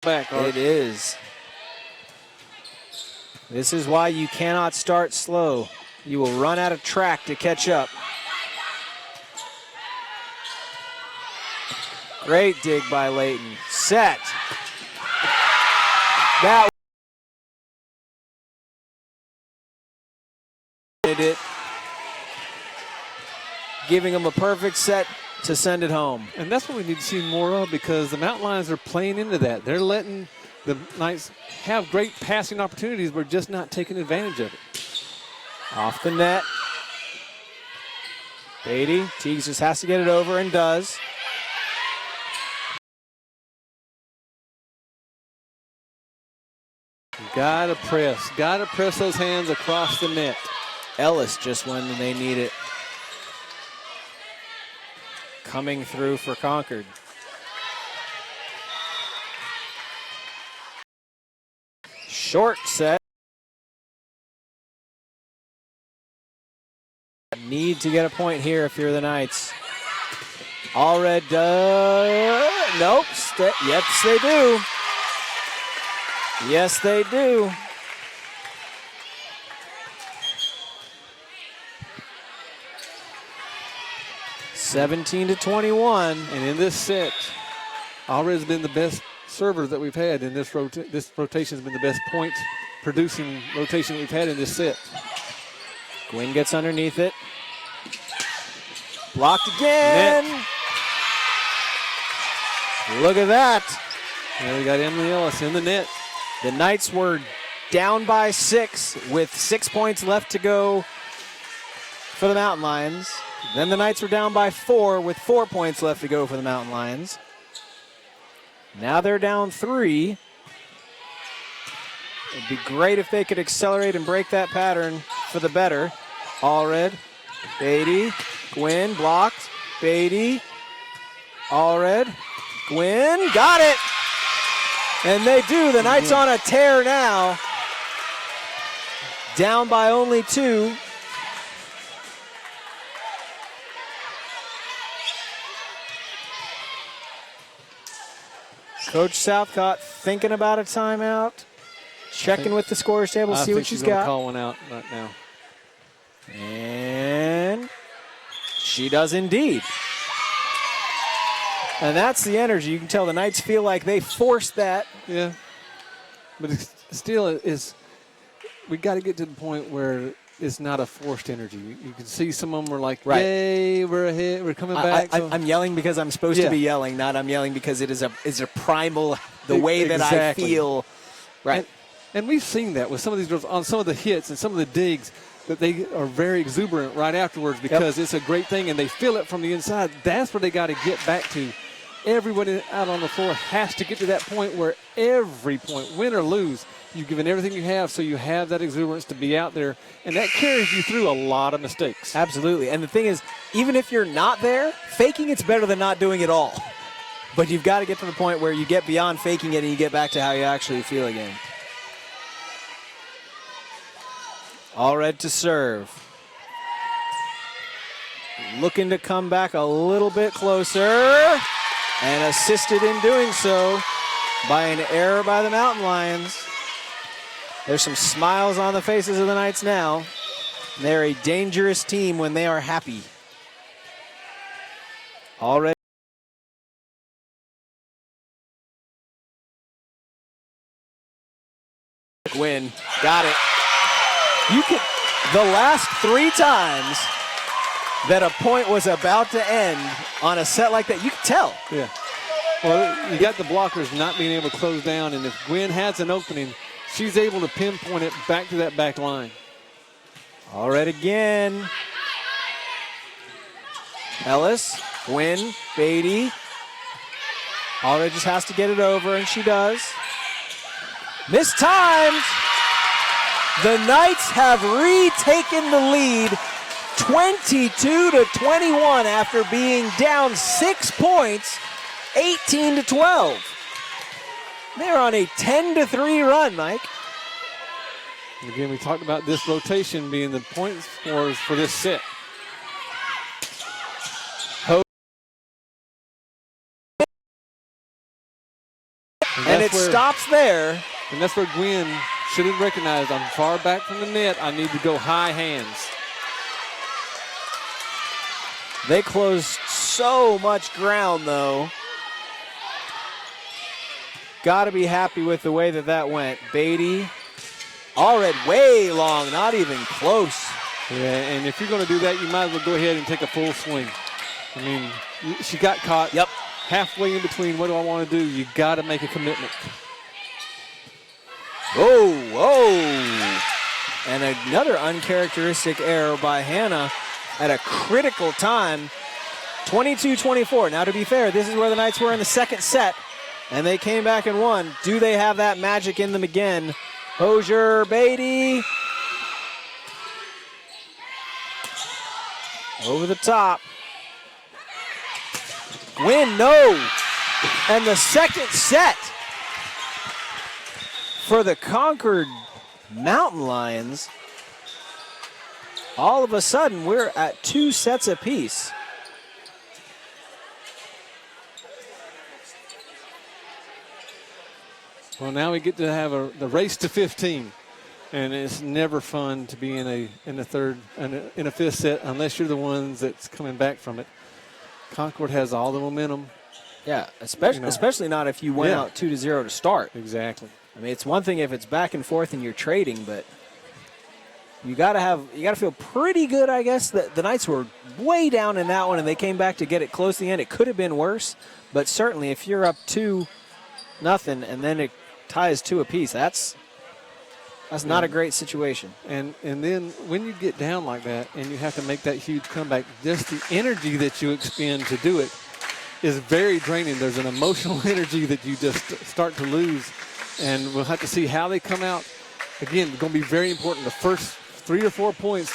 Back, it is. This is why you cannot start slow. You will run out of track to catch up. Great dig by Layton. Set. That did it. Giving them a perfect set to send it home. And that's what we need to see more of, because the Mountain Lions are playing into that. They're letting the Knights have great passing opportunities. We're just not taking advantage of it. Off the net. Beatty. Teagues just has to get it over and does. Gotta press those hands across the net. Ellis just when they need it. Coming through for Concord. Short set. Need to get a point here if you're the Knights. Allred does. Nope. Yes, they do. Yes, they do. (17-21). And in this set, Allred's been the best server that we've had in this rotation. Has been the best point producing rotation we've had in this set. Gwynn gets underneath it. Blocked again. Net. Look at that. There we got Emily Ellis in the net. The Knights were down by 6 with 6 points left to go for the Mountain Lions. Then the Knights were down by 4 with 4 points left to go for the Mountain Lions. Now they're down 3. It'd be great if they could accelerate and break that pattern for the better. Allred, Beatty, Gwynn, blocked. Beatty, Allred, Gwynn, got it! And they do. The Knights on a tear now. Down by only 2. Coach Southcott thinking about a timeout. Checking with the scorer's table, see what she's got. I think she's going to call one out right now. And she does indeed. And that's the energy. You can tell the Knights feel like they forced that. Yeah. But it still is, we got to get to the point where it's not a forced energy. You can see some of them are like, Right. yay, we're ahead, we're coming back. I'm yelling because I'm supposed to be yelling, not I'm yelling because it is a primal, the way that I feel. Right. And we've seen that with some of these girls on some of the hits and some of the digs, that they are very exuberant right afterwards because it's a great thing and they feel it from the inside. That's where they got to get back to. Everybody out on the floor has to get to that point where every point, win or lose, you've given everything you have, so you have that exuberance to be out there, and that carries you through a lot of mistakes. Absolutely. And the thing is, even if you're not there, faking it's better than not doing it all. But you've got to get to the point where you get beyond faking it and you get back to how you actually feel again. Allred to serve. Looking to come back a little bit closer. And assisted in doing so by an error by the Mountain Lions. There's some smiles on the faces of the Knights now. They're a dangerous team when they are happy. Already. Win. Got it. You could, the last 3 times that a point was about to end on a set like that, you could tell. Yeah. Well, you got the blockers not being able to close down, and if Gwen has an opening, she's able to pinpoint it back to that back line. Allred again. Ellis, Gwen, Beatty. Allred just has to get it over, and she does. Mistimed. The Knights have retaken the lead 22-21 after being down 6 points, 18-12. They're on a 10-3 run, Mike. And again, we talked about this rotation being the point scorers for this set. And it stops there. And that's where Gwen should have recognized, I'm far back from the net. I need to go high hands. They closed so much ground, though. Got to be happy with the way that went. Beatty, Allred way long, not even close. Yeah, and if you're going to do that, you might as well go ahead and take a full swing. I mean, she got caught halfway in between. What do I want to do? You got to make a commitment. Oh. And another uncharacteristic error by Hannah at a critical time. 22-24. Now, to be fair, this is where the Knights were in the second set, and they came back and won. Do they have that magic in them again? Hosier, Beatty. Over the top. Win, no. And the second set for the Concord Mountain Lions. All of a sudden, we're at 2 sets apiece. Well, now we get to have the race to 15, and it's never fun to be in a fifth set unless you're the ones that's coming back from it. Concord has all the momentum. Yeah, especially not if you went out 2-0 to start. Exactly. I mean, it's one thing if it's back and forth and you're trading, but you gotta feel pretty good, I guess. That the Knights were way down in that one, and they came back to get it close to the end. It could have been worse, but certainly if you're up 2-0 and then it ties 2 apiece, that's not a great situation. And then when you get down like that and you have to make that huge comeback, just the energy that you expend to do it is very draining. There's an emotional energy that you just start to lose, and we'll have to see how they come out. Again, it's going to be very important. The first 3 or 4 points,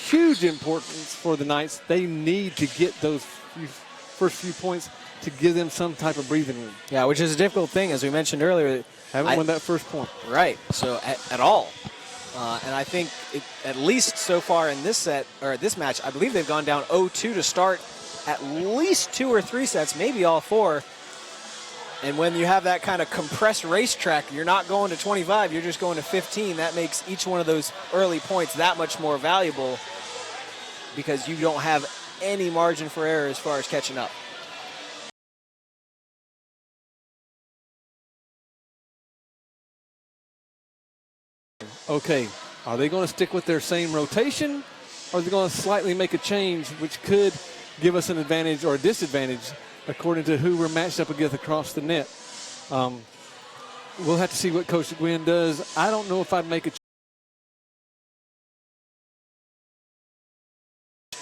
huge importance for the Knights. They need to get those first few points to give them some type of breathing room. Yeah, which is a difficult thing, as we mentioned earlier. Haven't won that first point. Right, so at all. And I think at least so far in this set, or this match, I believe they've gone down 0-2 to start at least 2 or 3 sets, maybe all 4. And when you have that kind of compressed racetrack, you're not going to 25, you're just going to 15. That makes each one of those early points that much more valuable because you don't have any margin for error as far as catching up. okay, are they going to stick with their same rotation, or are they going to slightly make a change, which could give us an advantage or a disadvantage according to who we're matched up against across the net? We'll have to see what Coach Gwynn does. I don't know if I'd make a change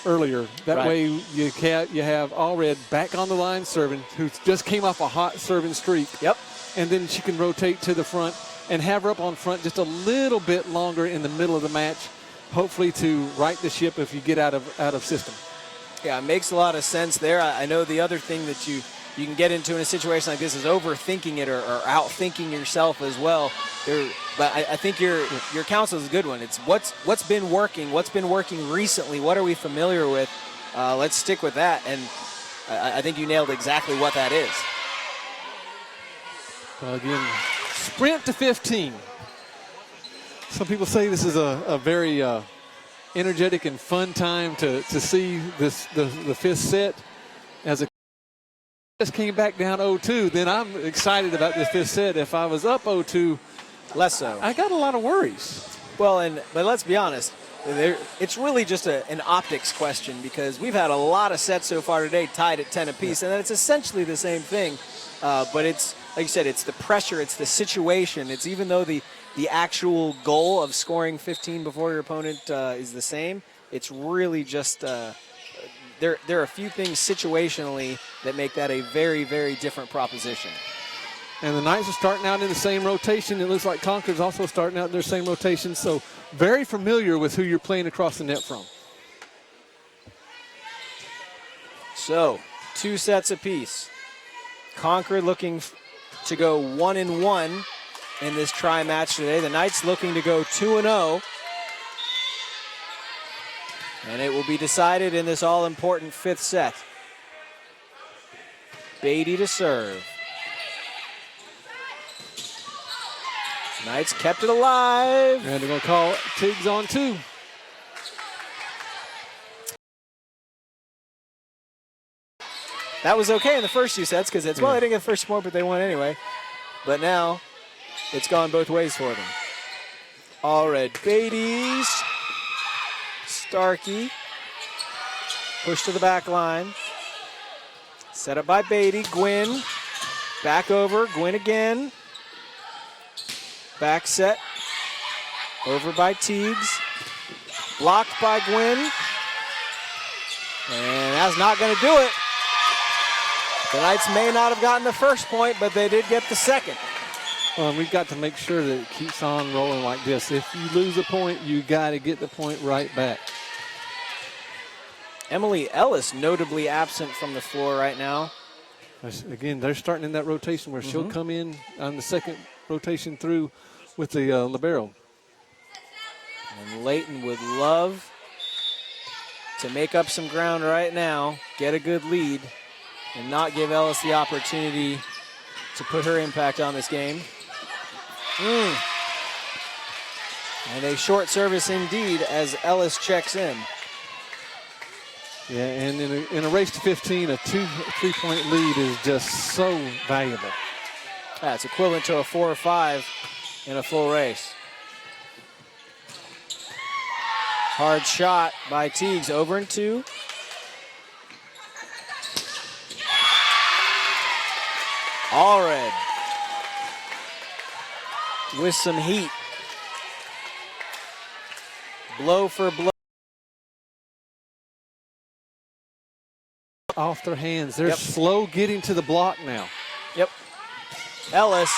earlier. That way you have Allred back on the line serving, who just came off a hot serving streak. Yep. And then she can rotate to the front and have her up on front just a little bit longer in the middle of the match, hopefully to right the ship if you get out of system. Yeah, it makes a lot of sense there. I know the other thing that you can get into in a situation like this is overthinking it or outthinking yourself as well. But I think your counsel is a good one. It's what's been working recently. What are we familiar with? Let's stick with that. And I think you nailed exactly what that is. Well, again, sprint to 15. Some people say this is a very energetic and fun time to see the fifth set. As a just came back down 0-2, then I'm excited about this fifth set. If I was up 0-2, less so. I got a lot of worries. Well, but let's be honest. It's really just an optics question, because we've had a lot of sets so far today tied at 10 apiece, and it's essentially the same thing. But it's, like you said, it's the pressure, it's the situation. It's even though the actual goal of scoring 15 before your opponent is the same, it's really just there are a few things situationally that make that a very, very different proposition. And the Knights are starting out in the same rotation. It looks like Concord's also starting out in their same rotation, so very familiar with who you're playing across the net from. So, 2 sets apiece. Concord looking to go 1-1 in this tri-match today. The Knights looking to go 2-0. And it will be decided in this all-important 5th set. Beatty to serve. Knights kept it alive. And they're going to call Tiggs on 2. That was okay in the first 2 sets because they didn't get the first point, but they won anyway. But now it's gone both ways for them. Allred, Beatty's. Starkey. Push to the back line. Set up by Beatty. Gwynn. Back over. Gwynn again. Back set. Over by Teagues. Blocked by Gwynn. And that's not going to do it. The Knights may not have gotten the first point, but they did get the second. Well, we've got to make sure that it keeps on rolling like this. If you lose a point, you got to get the point right back. Emily Ellis notably absent from the floor right now. Again, they're starting in that rotation where she'll come in on the second rotation through with the libero. And Layton would love to make up some ground right now, get a good lead, and not give Ellis the opportunity to put her impact on this game. And a short service indeed as Ellis checks in. Yeah, and in a race to 15, a 3-point lead is just so valuable. That's equivalent to a 4 or 5 in a full race. Hard shot by Teagues, over and 2. Allred with some heat. Blow for blow. Off their hands. They're slow getting to the block now. Yep. Ellis.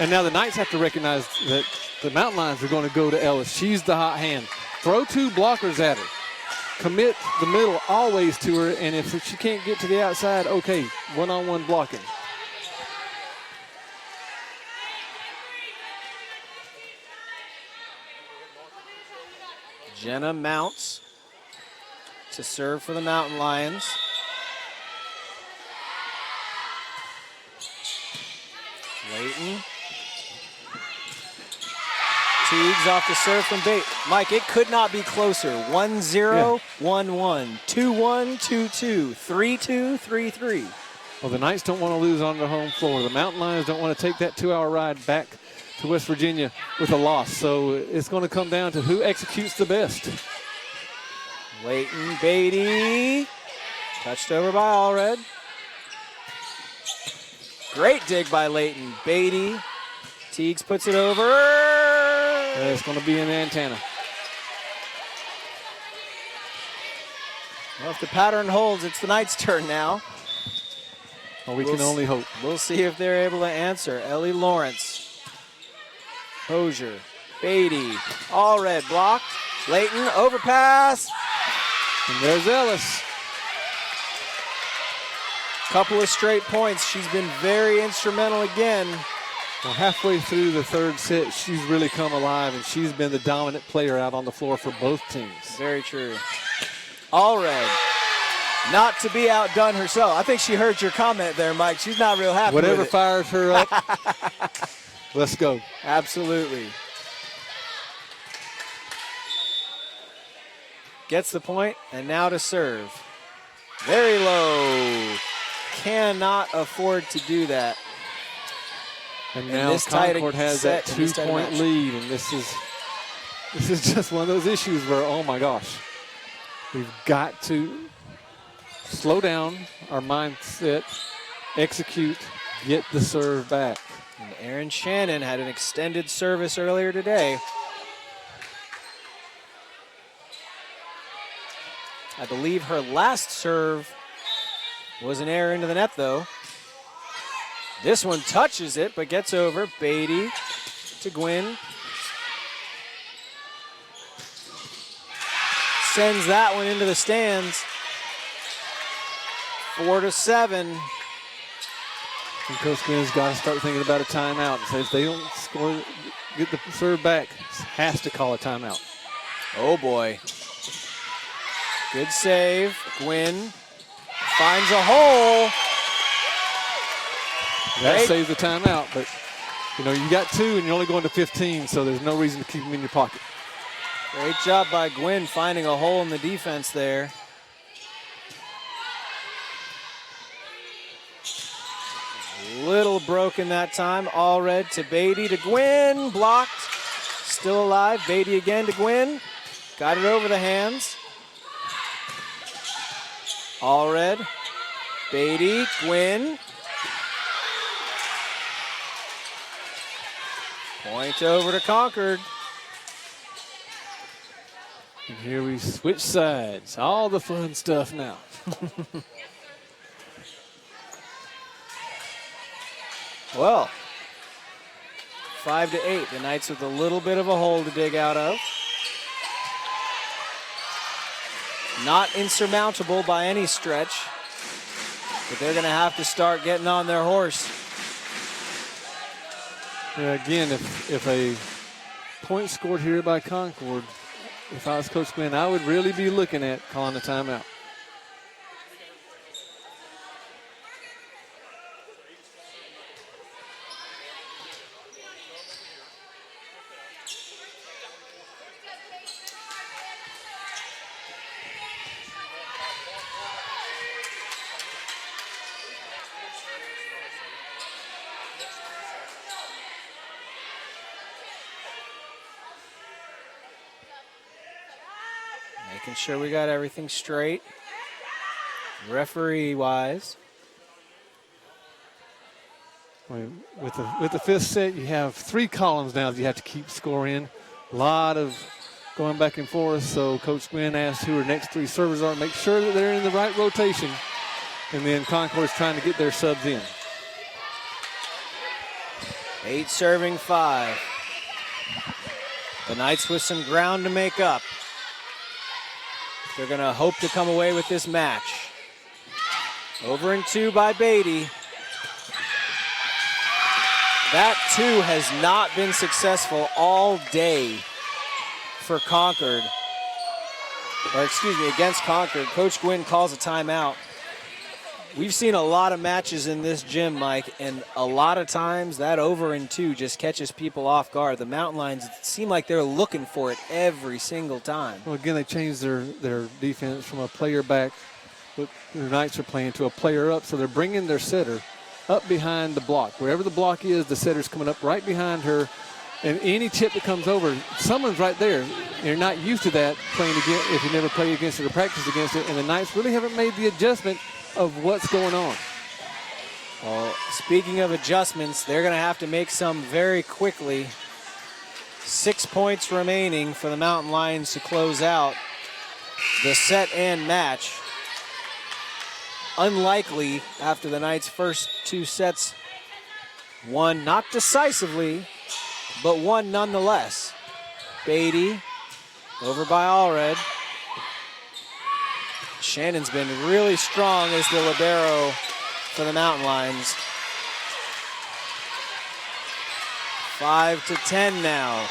And now the Knights have to recognize that the Mountain Lions are going to go to Ellis. She's the hot hand. Throw 2 blockers at her. Commit the middle always to her, and if she can't get to the outside, okay, one-on-one blocking. Jenna Mounts to serve for the Mountain Lions. Layton. Teagues off the serve from Bate. Mike, it could not be closer. 1-0, 1-1, 2-1, 2-2, 3-2, 3-3. Well, the Knights don't want to lose on their home floor. The Mountain Lions don't want to take that 2-hour ride back to West Virginia with a loss. So it's going to come down to who executes the best. Leighton Beatty, touched over by Allred. Great dig by Leighton. Beatty, Teagues puts it over. It's going to be in the antenna. Well, if the pattern holds, it's the Knights' turn now. Well, we can only hope. We'll see if they're able to answer. Ellie Lawrence, Hosier, Beatty, Allred blocked. Leighton, overpass. And there's Ellis. Couple of straight points. She's been very instrumental again. Well, halfway through the third set, she's really come alive, and she's been the dominant player out on the floor for both teams. Very true. Allred, not to be outdone herself. I think she heard your comment there, Mike. She's not real happy Whatever with it. fires her up, let's go. Absolutely. Gets the point, and now to serve. Very low. Cannot afford to do that. And now Concord has that 2-point lead, and this is just one of those issues where, oh my gosh, we've got to slow down our mindset, execute, get the serve back. And Erin Shannon had an extended service earlier today. I believe her last serve was an error into the net, though. This one touches it, but gets over. Beatty to Gwynn. Sends that one into the stands. 4-7. And Coach Gwynn's got to start thinking about a timeout. So if they don't score, get the serve back, has to call a timeout. Oh boy. Good save. Gwynn finds a hole. That saves the timeout, but you know, you got 2 and you're only going to 15, so there's no reason to keep them in your pocket. Great job by Gwynn finding a hole in the defense there. Little broken that time. Allred to Beatty to Gwynn. Blocked. Still alive. Beatty again to Gwynn. Got it over the hands. Allred. Beatty. Gwynn. Point over to Concord. And here we switch sides. All the fun stuff now. Well, 5-8. The Knights with a little bit of a hole to dig out of. Not insurmountable by any stretch, but they're going to have to start getting on their horse. Yeah, again, if a point scored here by Concord, if I was Coach Gwynn, I would really be looking at calling a timeout. Making sure we got everything straight, referee-wise. With the fifth set, you have 3 columns now that you have to keep score in. A lot of going back and forth, so Coach Gwynn asked who her next 3 servers are. Make sure that they're in the right rotation, and then Concord's trying to get their subs in. 8 serving 5. The Knights with some ground to make up. They're going to hope to come away with this match. Over in 2 by Beatty. That 2 has not been successful all day for Concord. Or excuse me, against Concord. Coach Gwynn calls a timeout. We've seen a lot of matches in this gym, Mike, and a lot of times that over in 2 just catches people off guard. The Mountain Lions seem like they're looking for it every single time. Well, again, they changed their defense from a player back what the Knights are playing, to a player up. So they're bringing their setter up behind the block. Wherever the block is, the setter's coming up right behind her. And any tip that comes over, someone's right there. You're not used to that playing against, if you never play against it or practice against it. And the Knights really haven't made the adjustment of what's going on. Well, speaking of adjustments, they're going to have to make some very quickly. 6 points remaining for the Mountain Lions to close out the set and match. Unlikely after the Knights' first 2 sets. Won not decisively, but won nonetheless. Beatty over by Allred. Shannon's been really strong as the libero for the Mountain Lions. 5-10 now.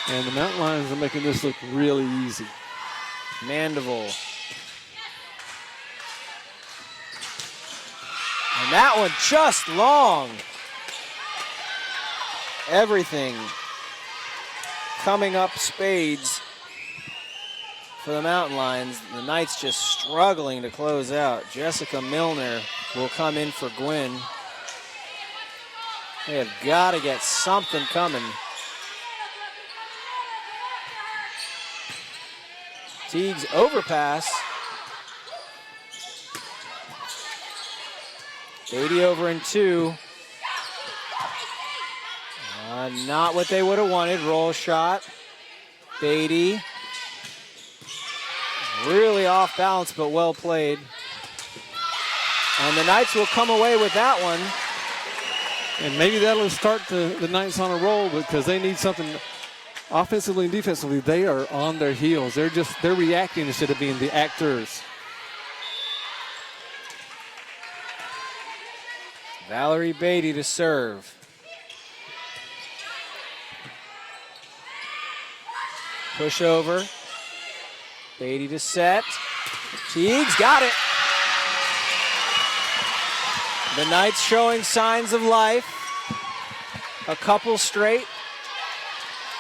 And the Mountain Lions are making this look really easy. Mandeville. And that one just long. Everything coming up spades for the Mountain Lions. The Knights just struggling to close out. Jessica Milner will come in for Gwynn. They have got to get something coming. Teague's overpass. Beatty over in 2. Not what they would have wanted. Roll shot. Beatty. Really off balance, but well played. And the Knights will come away with that one. And maybe that'll start the Knights on a roll, because they need something offensively and defensively. They are on their heels. They're reacting instead of being the actors. Valerie Beatty to serve. Push over. Beatty to set. Teague's got it. The Knights showing signs of life. A couple straight.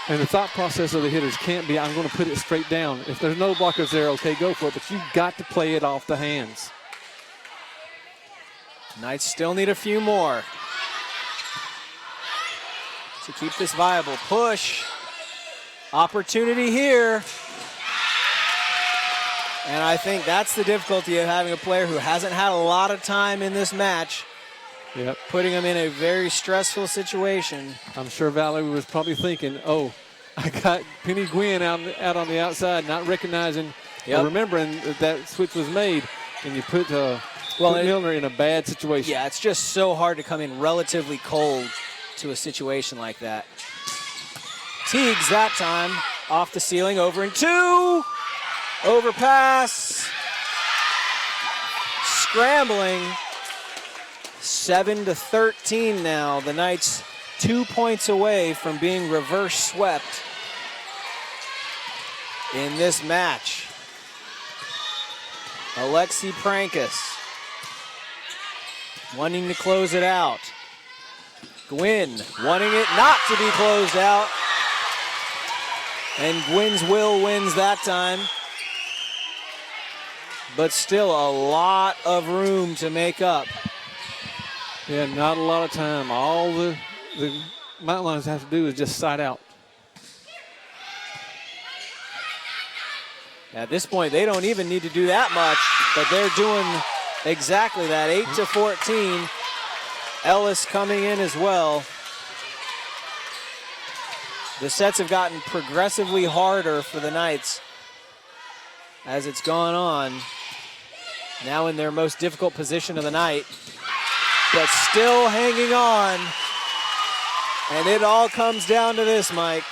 And the thought process of the hitters can't be, I'm going to put it straight down. If there's no blockers there, okay, go for it. But you've got to play it off the hands. Knights still need a few more to keep this viable. Push. Opportunity here. And I think that's the difficulty of having a player who hasn't had a lot of time in this match. Yep. Putting him in a very stressful situation. I'm sure Valerie was probably thinking, oh, I got Penny Gwynn out on the outside, not recognizing or remembering that switch was made, and you put Milner in a bad situation. Yeah, it's just so hard to come in relatively cold to a situation like that. Teagues that time, off the ceiling, over in 2. Overpass. Scrambling. 7-13 now. The Knights 2 points away from being reverse swept in this match. Alexi Prankus wanting to close it out. Gwynn wanting it not to be closed out. And Gwynn's will wins that time. But still a lot of room to make up. Yeah, not a lot of time. All the Mountain Lions have to do is just side out. At this point, they don't even need to do that much, but they're doing exactly that. 8-14. Ellis coming in as well. The sets have gotten progressively harder for the Knights as it's gone on. Now in their most difficult position of the night, but still hanging on. And it all comes down to this, Mike.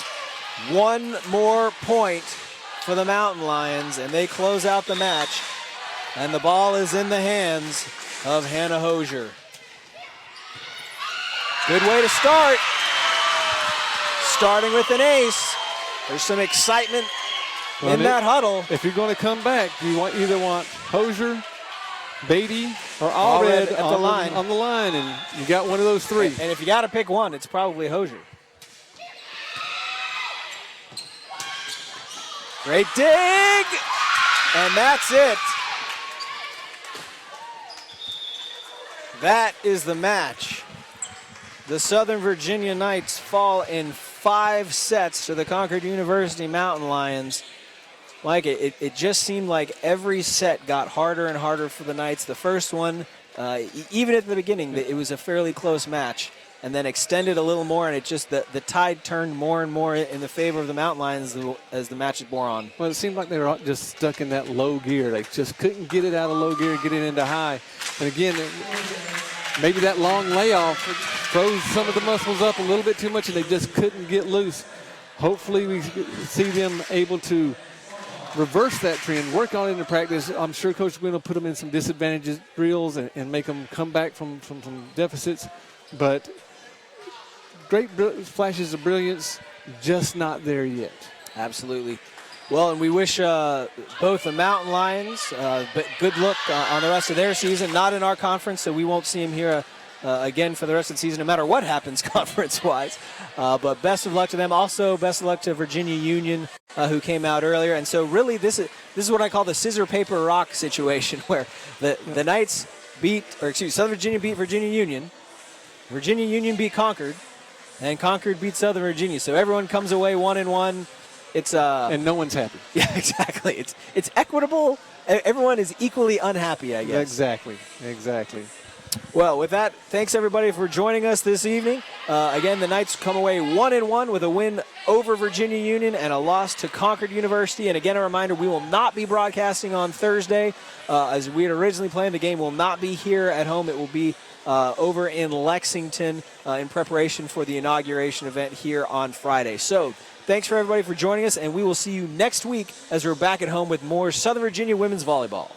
One more point for the Mountain Lions, and they close out the match. And the ball is in the hands of Hannah Hosier. Good way to start. Starting with an ace. There's some excitement in that huddle. If you're going to come back, you either want Hosier, Beatty, or Allred on the line, and you got one of those three. And if you got to pick one, it's probably Hosier. Great dig, and that's it. That is the match. The Southern Virginia Knights fall in 5 sets to the Concord University Mountain Lions. Mike, it just seemed like every set got harder and harder for the Knights. The first one, even at the beginning, it was a fairly close match, and then extended a little more, and it just the tide turned more and more in the favor of the Mountain Lions as the matches bore on. Well, it seemed like they were just stuck in that low gear. They just couldn't get it out of low gear, get it into high. And again, maybe that long layoff froze some of the muscles up a little bit too much, and they just couldn't get loose. Hopefully we see them able to reverse that trend, work on it in practice. I'm sure Coach Gwynn will put them in some disadvantages drills and make them come back from deficits. But great flashes of brilliance, just not there yet. Absolutely. Well, and we wish both the Mountain Lions but good luck on the rest of their season. Not in our conference, so we won't see them here again for the rest of the season, no matter what happens conference-wise. But best of luck to them. Also, best of luck to Virginia Union, who came out earlier. And so really this is what I call the scissor, paper, rock situation, where the Knights Southern Virginia beat Virginia Union. Virginia Union beat Concord, and Concord beat Southern Virginia. So everyone comes away 1-1. It's and no one's happy. Yeah, exactly. It's equitable. Everyone is equally unhappy, I guess. Exactly. Well, with that, thanks everybody for joining us this evening. Again, the Knights come away 1-1 with a win over Virginia Union and a loss to Concord University. And again, a reminder, we will not be broadcasting on Thursday. As we had originally planned, the game will not be here at home. It will be over in Lexington in preparation for the inauguration event here on Friday. So thanks for everybody for joining us, and we will see you next week as we're back at home with more Southern Virginia women's volleyball.